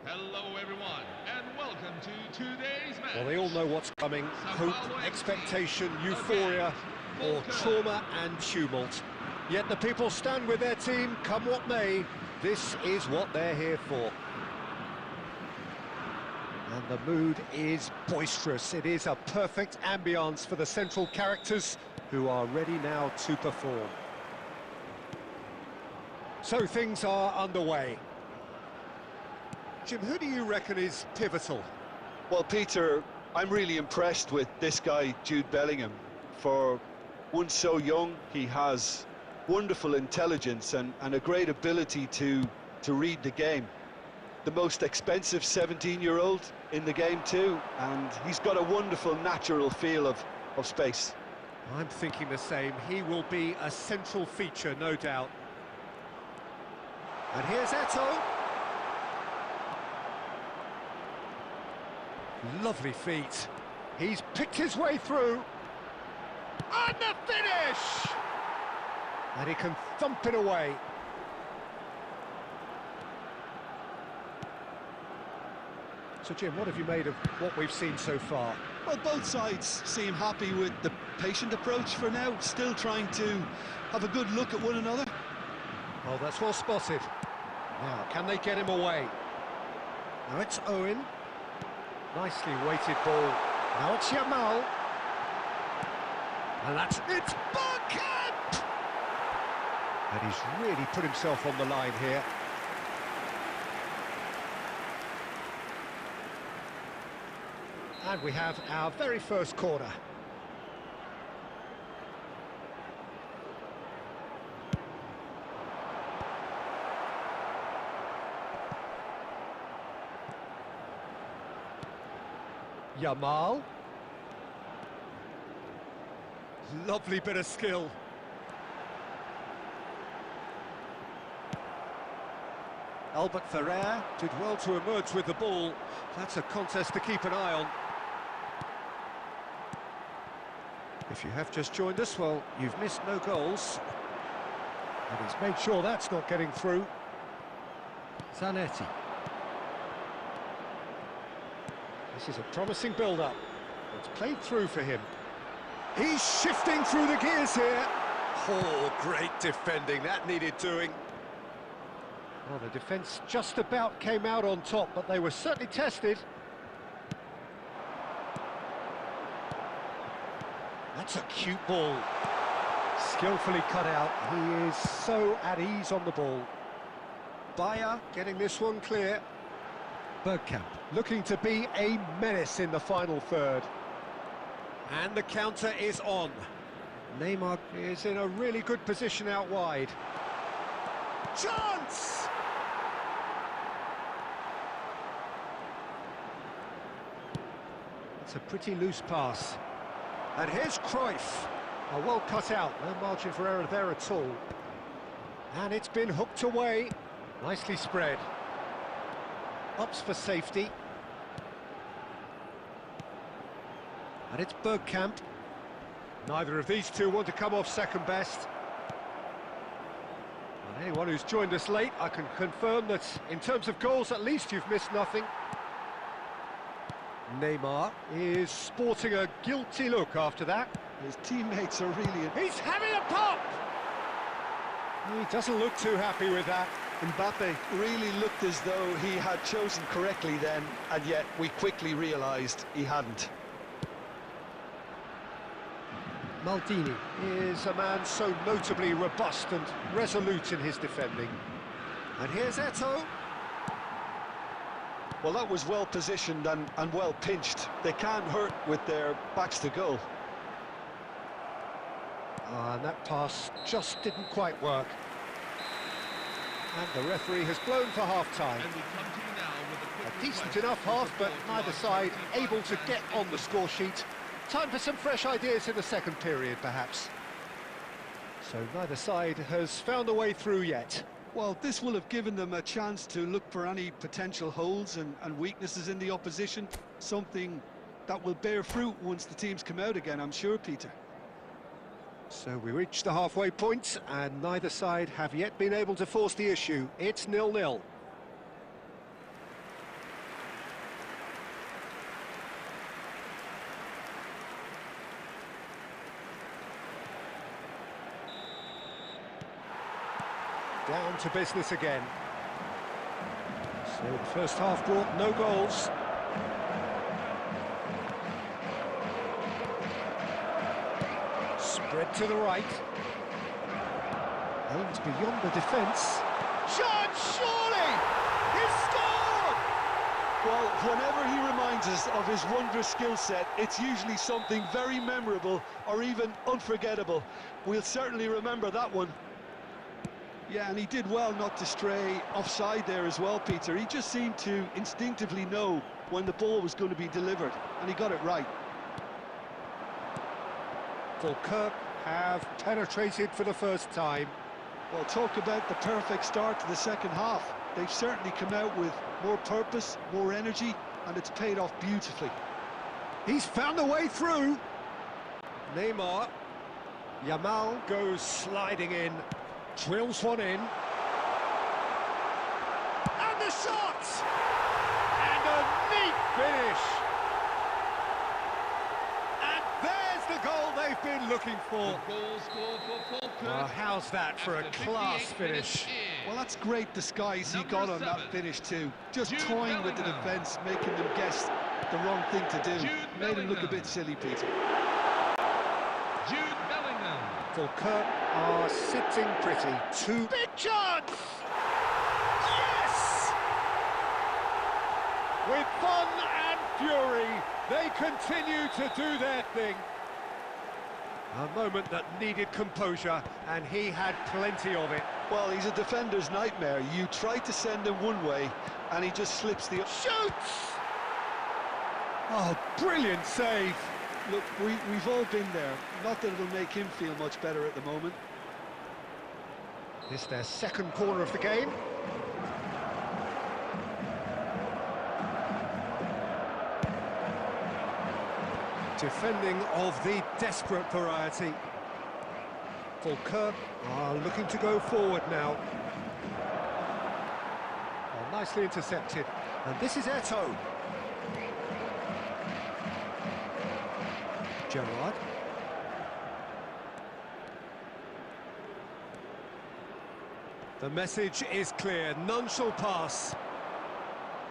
Hello everyone, and welcome to today's match. Well, they all know what's coming. Hope, expectation, euphoria, or trauma and tumult. Yet the people stand with their team, come what may. This is what they're here for. And the mood is boisterous. It is a perfect ambience for the central characters who are ready now to perform. So things are underway. Jim, who do you reckon is pivotal? Well, Peter, I'm really impressed with this guy, Jude Bellingham. For one so young, he has wonderful intelligence and a great ability to read the game. The most expensive 17-year-old in the game too, and he's got a wonderful natural feel of space. I'm thinking the same. He will be a central feature, no doubt. And here's Eto'o. Lovely feet. He's picked his way through. And the finish! And he can thump it away. So, Jim, what have you made of what we've seen so far? Well, both sides seem happy with the patient approach for now, still trying to have a good look at one another. Oh, that's well spotted. Now, can they get him away? Now it's Owen. Nicely weighted ball. Now it's Yamal. And it's Bergkamp! And he's really put himself on the line here. And we have our very first corner. Yamal. Lovely bit of skill. Albert Ferrer did well to emerge with the ball. That's a contest to keep an eye on. If you have just joined us, well, you've missed no goals. And he's made sure that's not getting through. Zanetti. This is a promising build-up. It's played through for him. He's shifting through the gears here. Oh, great defending. That needed doing. Well, the defence just about came out on top, but they were certainly tested. That's a cute ball. Skillfully cut out. He is so at ease on the ball. Bayer getting this one clear. Bergkamp looking to be a menace in the final third. And the counter is on. Neymar is in a really good position out wide. Chance! It's a pretty loose pass. And here's Cruyff. Oh, well cut out, no margin for error there at all. And it's been hooked away. Nicely spread. Ups for safety. And it's Bergkamp. Neither of these two want to come off second best. And anyone who's joined us late, I can confirm that in terms of goals, at least you've missed nothing. Neymar is sporting a guilty look after that. His teammates are really... He's having a pop! He doesn't look too happy with that. Mbappe really looked as though he had chosen correctly then, and yet we quickly realised he hadn't. Maldini is a man so notably robust and resolute in his defending. And here's Eto'o. Well, that was well positioned and well pinched. They can't hurt with their backs to goal. And that pass just didn't quite work. And the referee has blown for half-time. And we come to you now with A decent enough half, but neither side able to get on the score sheet. Time for some fresh ideas in the second period, perhaps. So neither side has found a way through yet. Well, this will have given them a chance to look for any potential holes and weaknesses in the opposition. Something that will bear fruit once the teams come out again, I'm sure, Peter. So we reach the halfway point, and neither side have yet been able to force the issue. It's 0-0. Down to business again. So the first half brought no goals. Spread to the right. Aims beyond the defence. Shot, surely! He's scored! Well, whenever he reminds us of his wondrous skill set, it's usually something very memorable or even unforgettable. We'll certainly remember that one. Yeah, and he did well not to stray offside there as well, Peter. He just seemed to instinctively know when the ball was going to be delivered, and he got it right. Kirk have penetrated for the first time. Well, talk about the perfect start to the second half. They've certainly come out with more purpose, more energy, and it's paid off beautifully. He's found a way through. Neymar. Yamal goes sliding in. Drills one in. And the shot! And a neat finish! And there's the goal they've been looking for. The goal scored for Falkirk. How's that for a After class 58 finish? minutes in. Well, that's great disguise he got on that finish too. Just Jude toying with the Bellingham. defence, making them guess the wrong thing to do. Jude Made him look a Bellingham. bit silly, Peter. Jude Bellingham. Falkirk are sitting pretty. Two big chance! Yes! With fun and fury, they continue to do their thing. A moment that needed composure, and he had plenty of it. Well, he's a defender's nightmare. You try to send him one way, and he just slips the... Shoots! Oh, brilliant save! Look, we've all been there. Not that it'll make him feel much better at the moment. This their second corner of the game. Defending of the desperate variety. Falkirk are looking to go forward now. Oh, nicely intercepted. And this is Eto'o. Gerrard. The message is clear, none shall pass.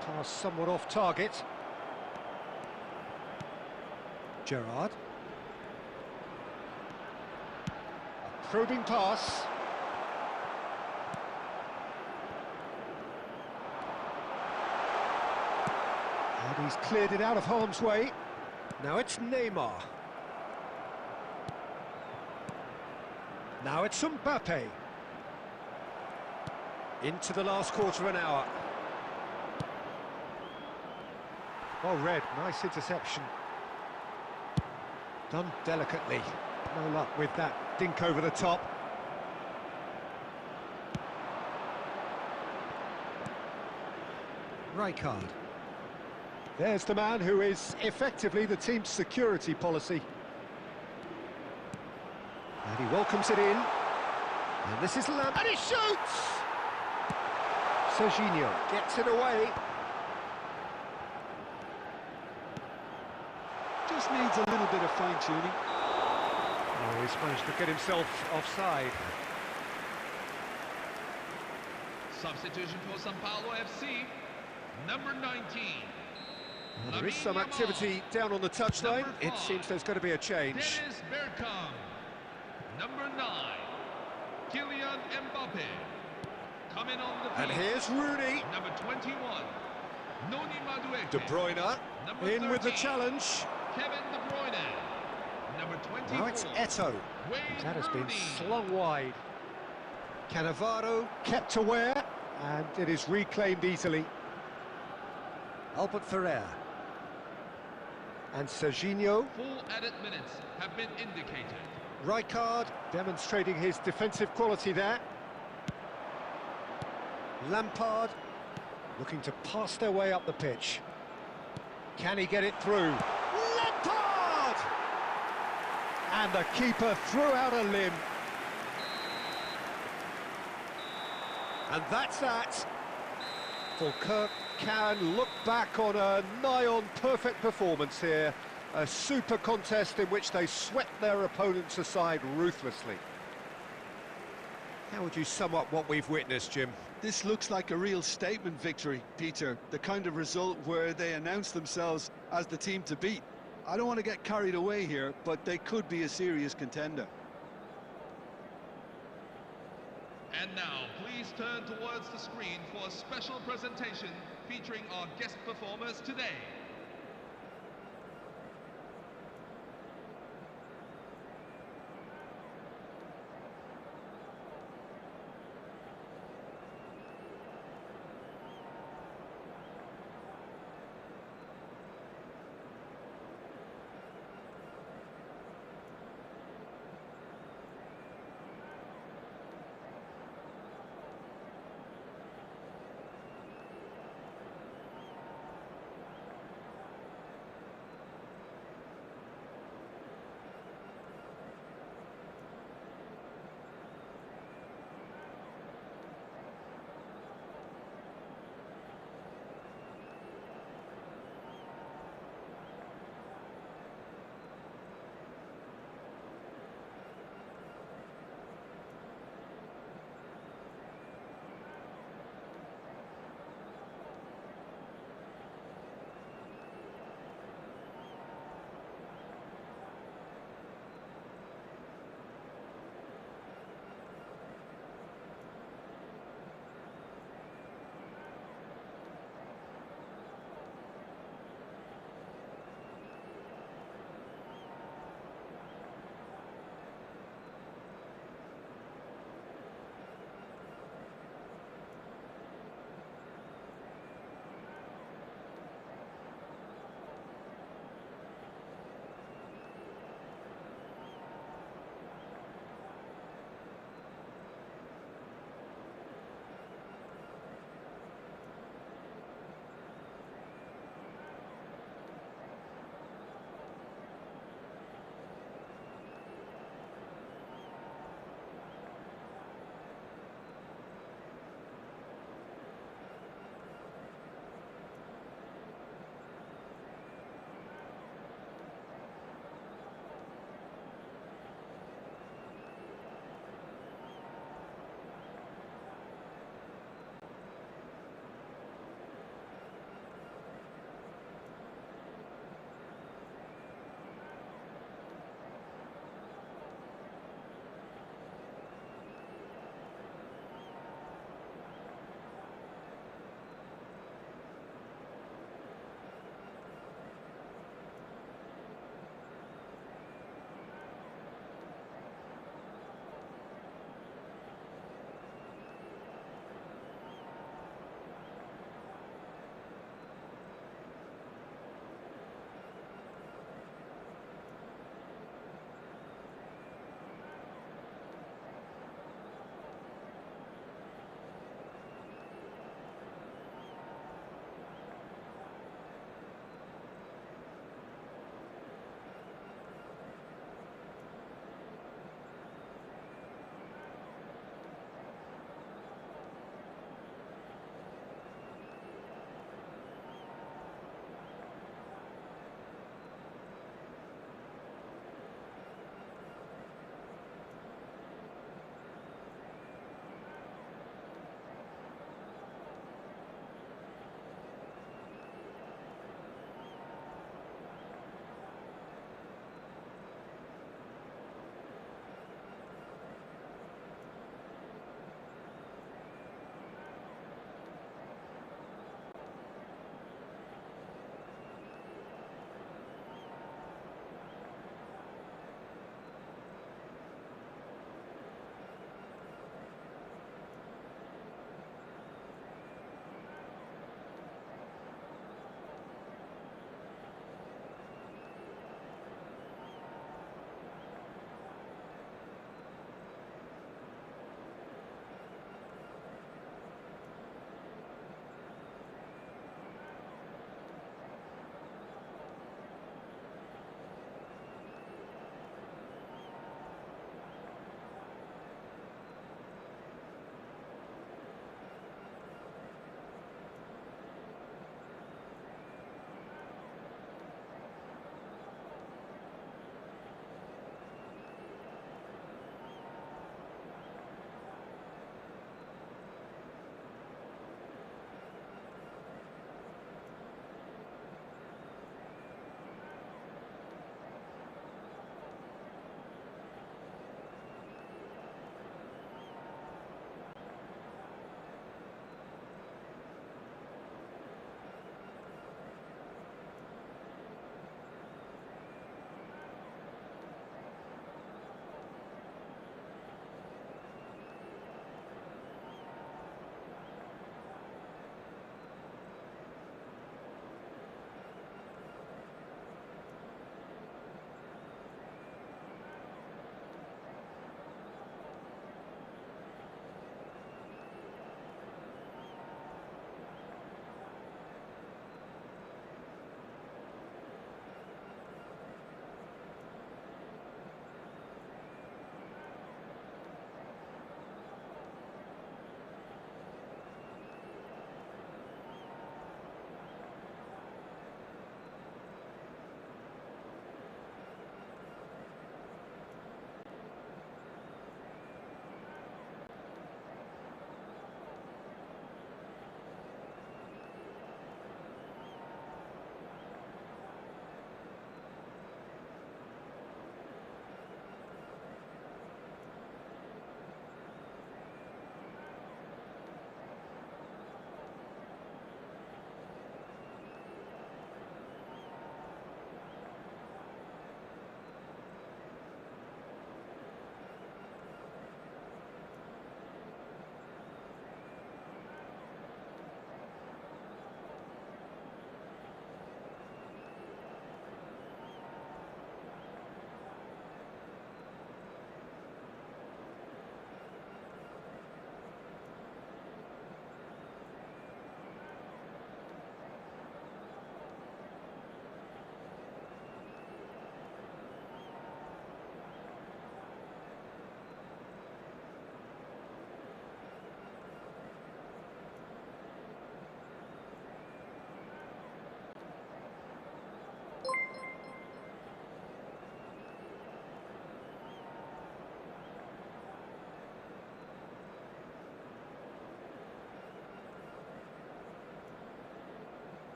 Pass somewhat off target. Gerrard. A probing pass. And he's cleared it out of harm's way. Now it's Neymar. Now it's Mbappe. Into the last quarter of an hour. Oh, Red, nice interception. Done delicately. No luck with that dink over the top. Rijkaard. There's the man who is effectively the team's security policy. And he welcomes it in. And this is Lam... And he shoots! Serginho gets it away. Just needs a little bit of fine-tuning. Oh, he's managed to get himself offside. Substitution for São Paulo FC, number 19. Well, there is some activity down on the touchline. It seems there's going to be a change. Dennis Bergkamp. Number 9, Kylian Mbappe. Coming on the And pitch. here's Rooney. Number 21, Noni Madueke. De Bruyne Number in with the 13, challenge. Kevin De Bruyne. Number 24, Now it's Eto'o. Wayne That has been Rooney. slung wide. Cannavaro kept aware, and it is reclaimed easily. Albert Ferrer. And Serginho. 4 added minutes have been indicated. Rijkaard demonstrating his defensive quality there. Lampard looking to pass their way up the pitch. Can he get it through? Lampard! And the keeper threw out a limb. And that's that. Falkirk can look back on a nigh-on perfect performance here. A super contest in which they swept their opponents aside ruthlessly. How would you sum up what we've witnessed, Jim? This looks like a real statement victory, Peter. The kind of result where they announce themselves as the team to beat. I don't want to get carried away here, but they could be a serious contender. And now, please turn towards the screen for a special presentation featuring our guest performers today.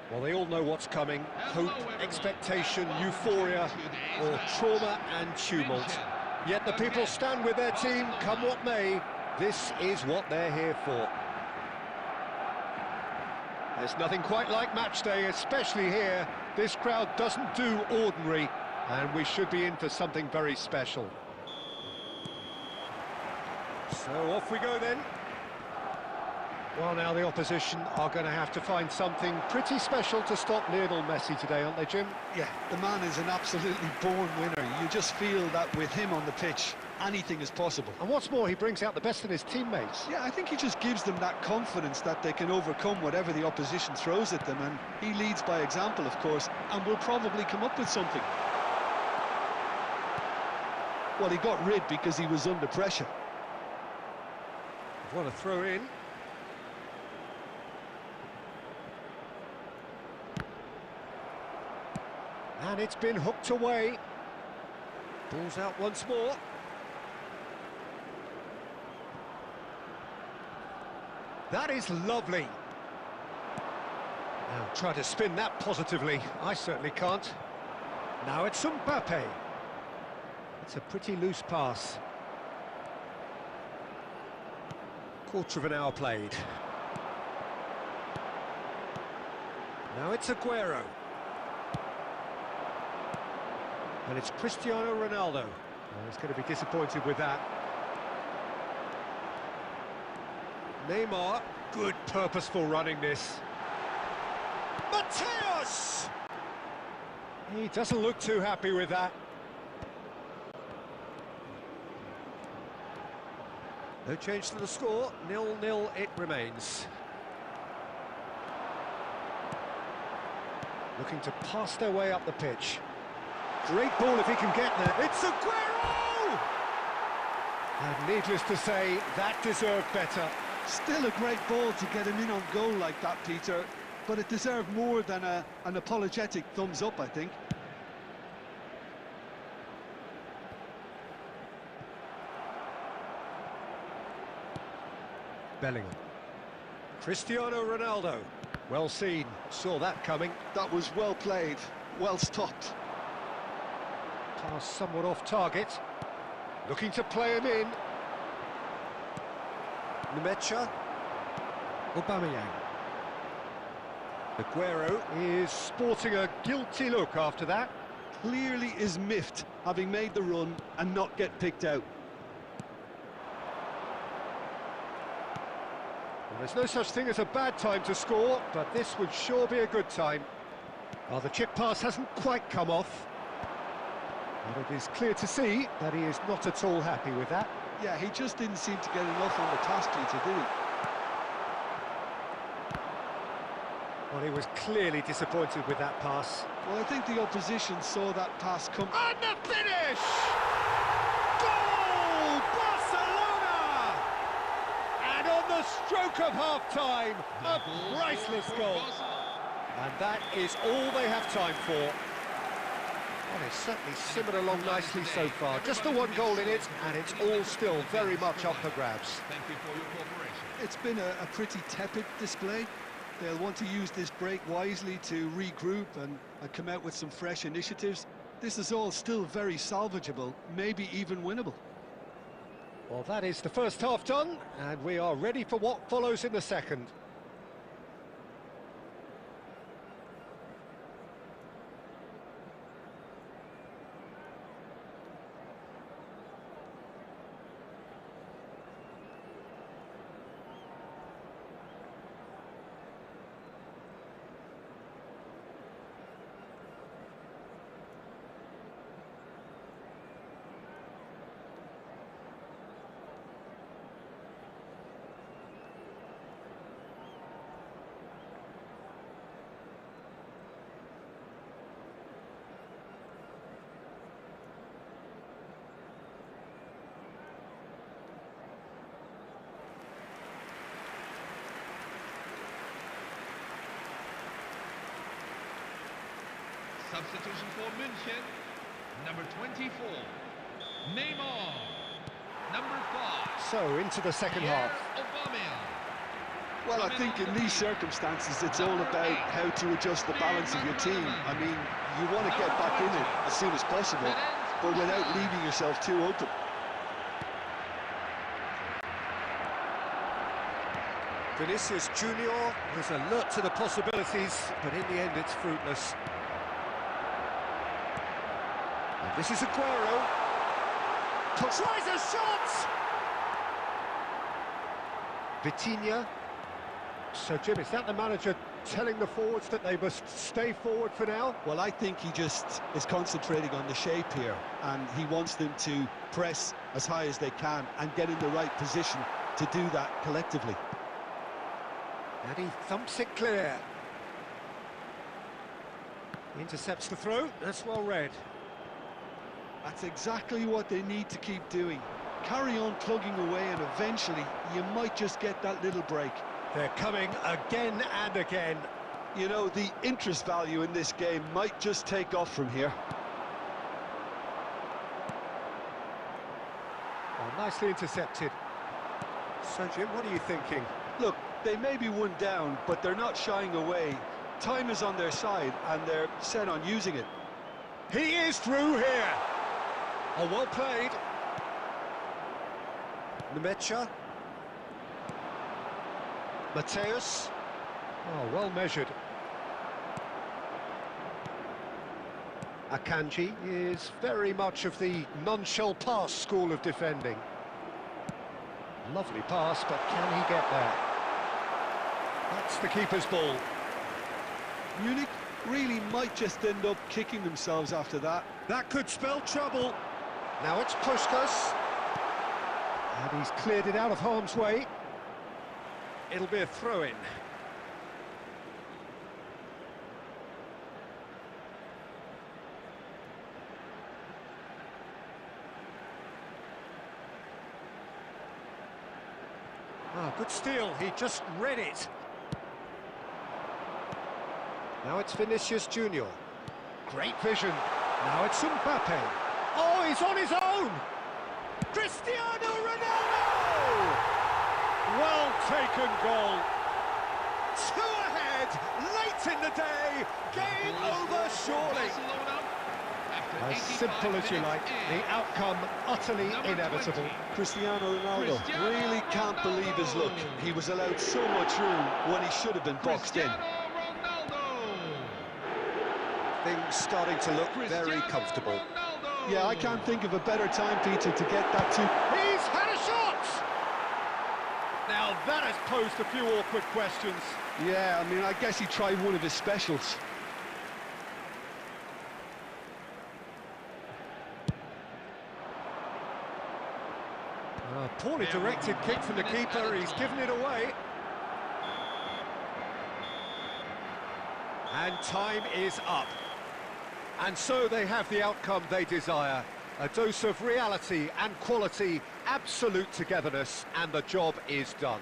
Well, they all know what's coming. Hope, expectation, euphoria, or trauma and tumult. Yet the people stand with their team, come what may. This is what they're here for. There's nothing quite like match day, especially here. This crowd doesn't do ordinary, and we should be in for something very special. So off we go then. Well, now the opposition are going to have to find something pretty special to stop Lionel Messi today, aren't they, Jim? Yeah, the man is an absolutely born winner. You just feel that with him on the pitch, anything is possible. And what's more, he brings out the best in his teammates. Yeah, I think he just gives them that confidence that they can overcome whatever the opposition throws at them, and he leads by example, of course, and will probably come up with something. Well, he got rid because he was under pressure. What a throw in. And it's been hooked away. Ball's out once more. That is lovely. Now try to spin that positively. I certainly can't. Now it's Mbappe. It's a pretty loose pass. Quarter of an hour played. Now it's Aguero. And it's Cristiano Ronaldo. Oh, he's going to be disappointed with that. Neymar, good purposeful running this. Mateus! He doesn't look too happy with that. No change to the score, 0-0 it remains. Looking to pass their way up the pitch. Great ball if he can get there. It's Aguero! And needless to say, that deserved better. Still a great ball to get him in on goal like that, Peter, but it deserved more than an apologetic thumbs up, I think. Bellingham. Cristiano Ronaldo. Well seen, saw that coming. That was well played, well stopped. Pass somewhat off target. Looking to play him in. Nemecha. Aubameyang. Aguero is sporting a guilty look after that. Clearly is miffed, having made the run and not get picked out. Well, there's no such thing as a bad time to score, but this would sure be a good time. Well, the chip pass hasn't quite come off. But it is clear to see that he is not at all happy with that. Yeah, he just didn't seem to get enough on the task, Peter, did he? Well, he was clearly disappointed with that pass. Well, I think the opposition saw that pass come... And the finish! Goal! Barcelona! And on the stroke of half-time, a priceless goal. And that is all they have time for. Well, it's certainly simmered along nicely so far. Just the one goal in it, and it's all still very much up for grabs. Thank you for your cooperation. It's been a pretty tepid display. They'll want to use this break wisely to regroup and come out with some fresh initiatives. This is all still very salvageable, maybe even winnable. Well, that is the first half done, and we are ready for what follows in the second. Substitution for München, number 24, Neymar, number 5. So, into the second half. Well, I think in these circumstances, it's all about how to adjust the balance of your team. I mean, you want to get back in it as soon as possible, but without leaving yourself too open. Vinicius Junior was alert to the possibilities, but in the end it's fruitless. And this is Aguero. Tries a shot! Vitinha. So, Jim, is that the manager telling the forwards that they must stay forward for now? Well, I think he just is concentrating on the shape here, and he wants them to press as high as they can and get in the right position to do that collectively. And he thumps it clear. He intercepts the throw. That's well read. That's exactly what they need to keep doing. Carry on plugging away, and eventually you might just get that little break. They're coming again and again. You know, the interest value in this game might just take off from here. Oh, nicely intercepted. So, Jim, what are you thinking? Look, they may be one down, but they're not shying away. Time is on their side, and they're set on using it. He is through here. Oh, well played. Nemecha. Mateus. Oh, well measured. Akanji is very much of the non-shall-pass school of defending. Lovely pass, but can he get there? That's the keeper's ball. Munich really might just end up kicking themselves after that. That could spell trouble. Now it's Puskas. And he's cleared it out of harm's way. It'll be a throw-in. Oh, good steal. He just read it. Now it's Vinicius Junior. Great vision. Now it's Mbappe. Oh, he's on his own! Cristiano Ronaldo! Well taken goal. 2 ahead, late in the day. Game over surely. As simple as you like, the outcome utterly inevitable. Cristiano Ronaldo really can't believe his luck. He was allowed so much room when he should have been boxed in. Things starting to look very comfortable. Yeah, I can't think of a better time, Peter, to get that to... He's had a shot! Now that has posed a few awkward questions. Yeah, I mean, I guess he tried one of his specials. Poorly directed kick from the keeper, he's given it away. And time is up. And so they have the outcome they desire. A dose of reality and quality, absolute togetherness, and the job is done.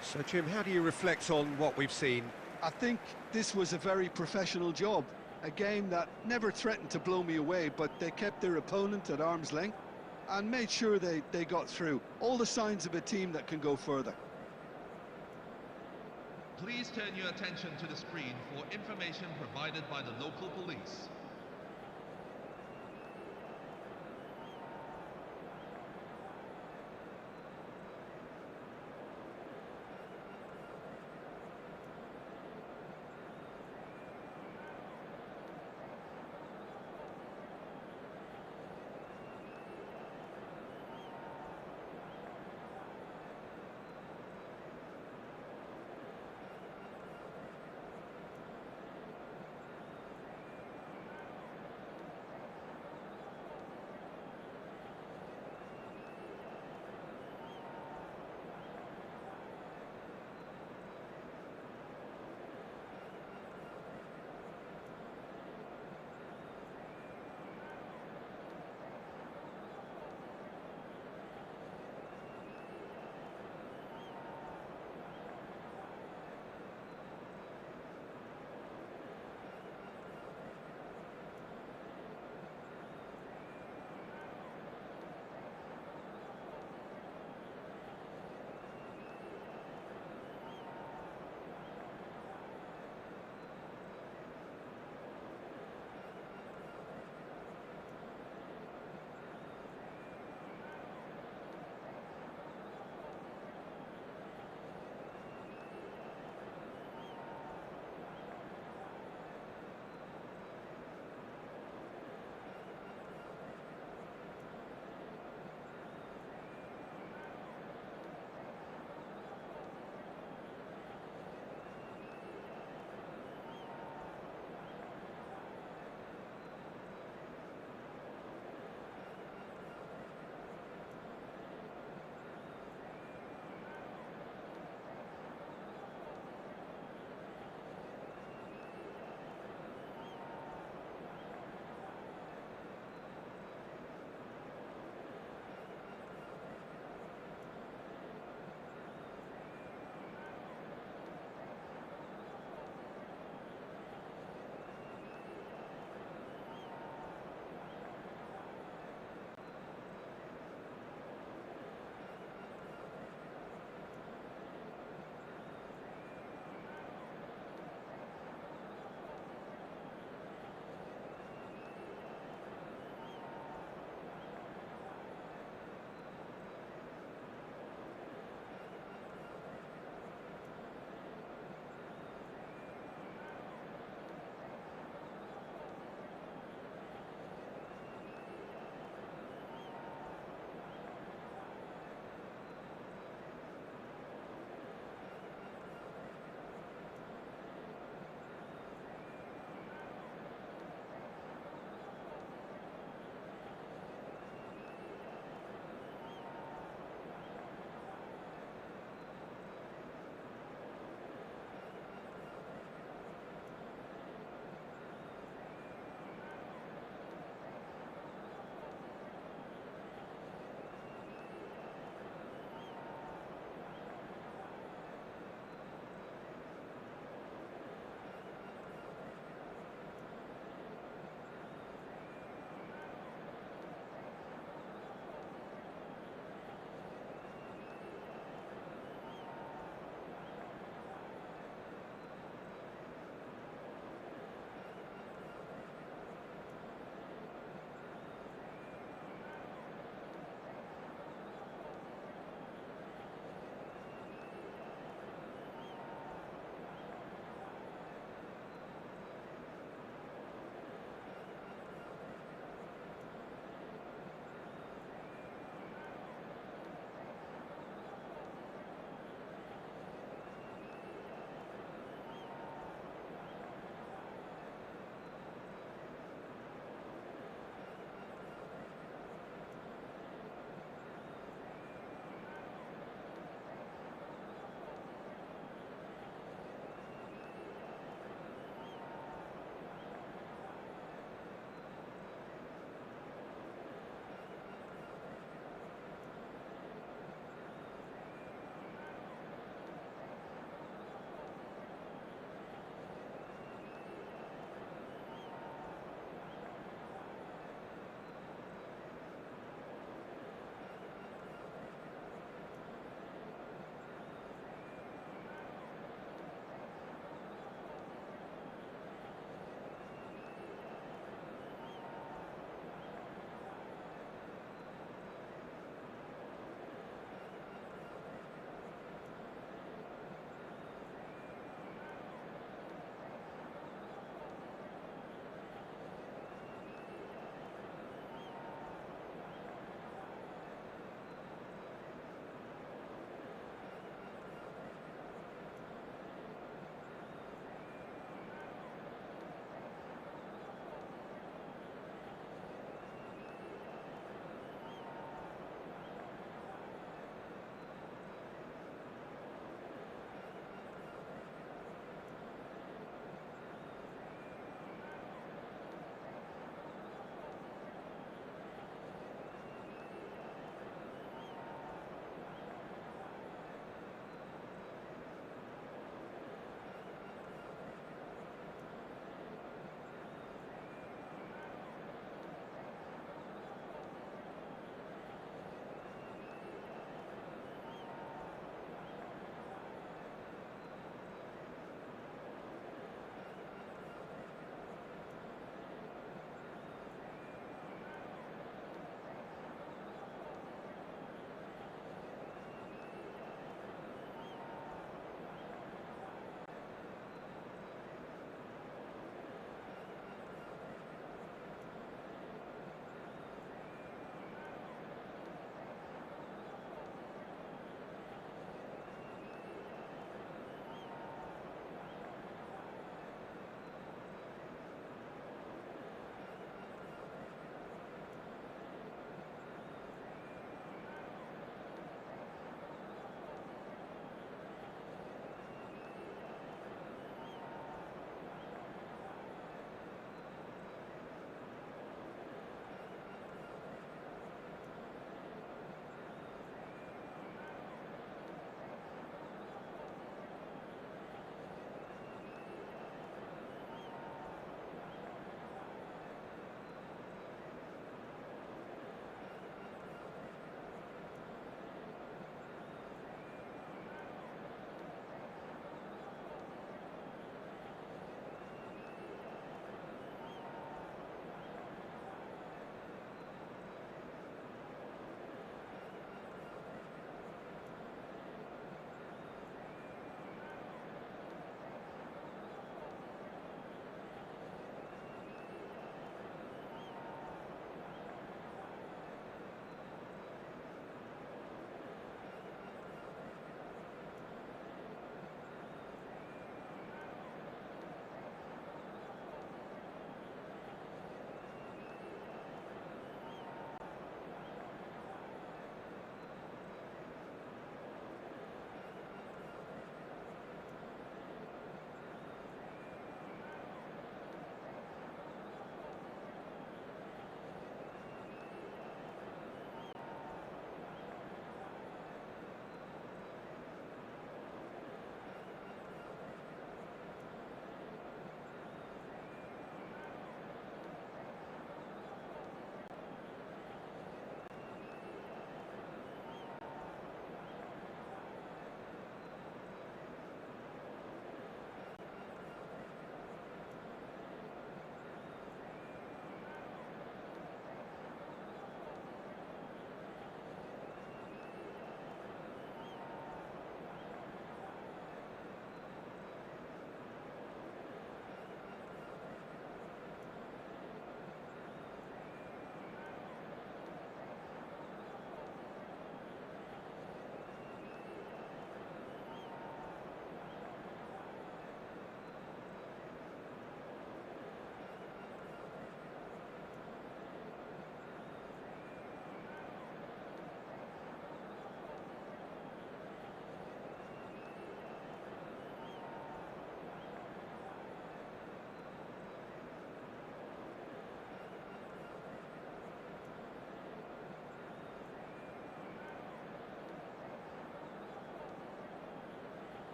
So, Jim, how do you reflect on what we've seen? I think this was a very professional job. A game that never threatened to blow me away, but they kept their opponent at arm's length and made sure they got through. All the signs of a team that can go further. Please turn your attention to the screen for information provided by the local police.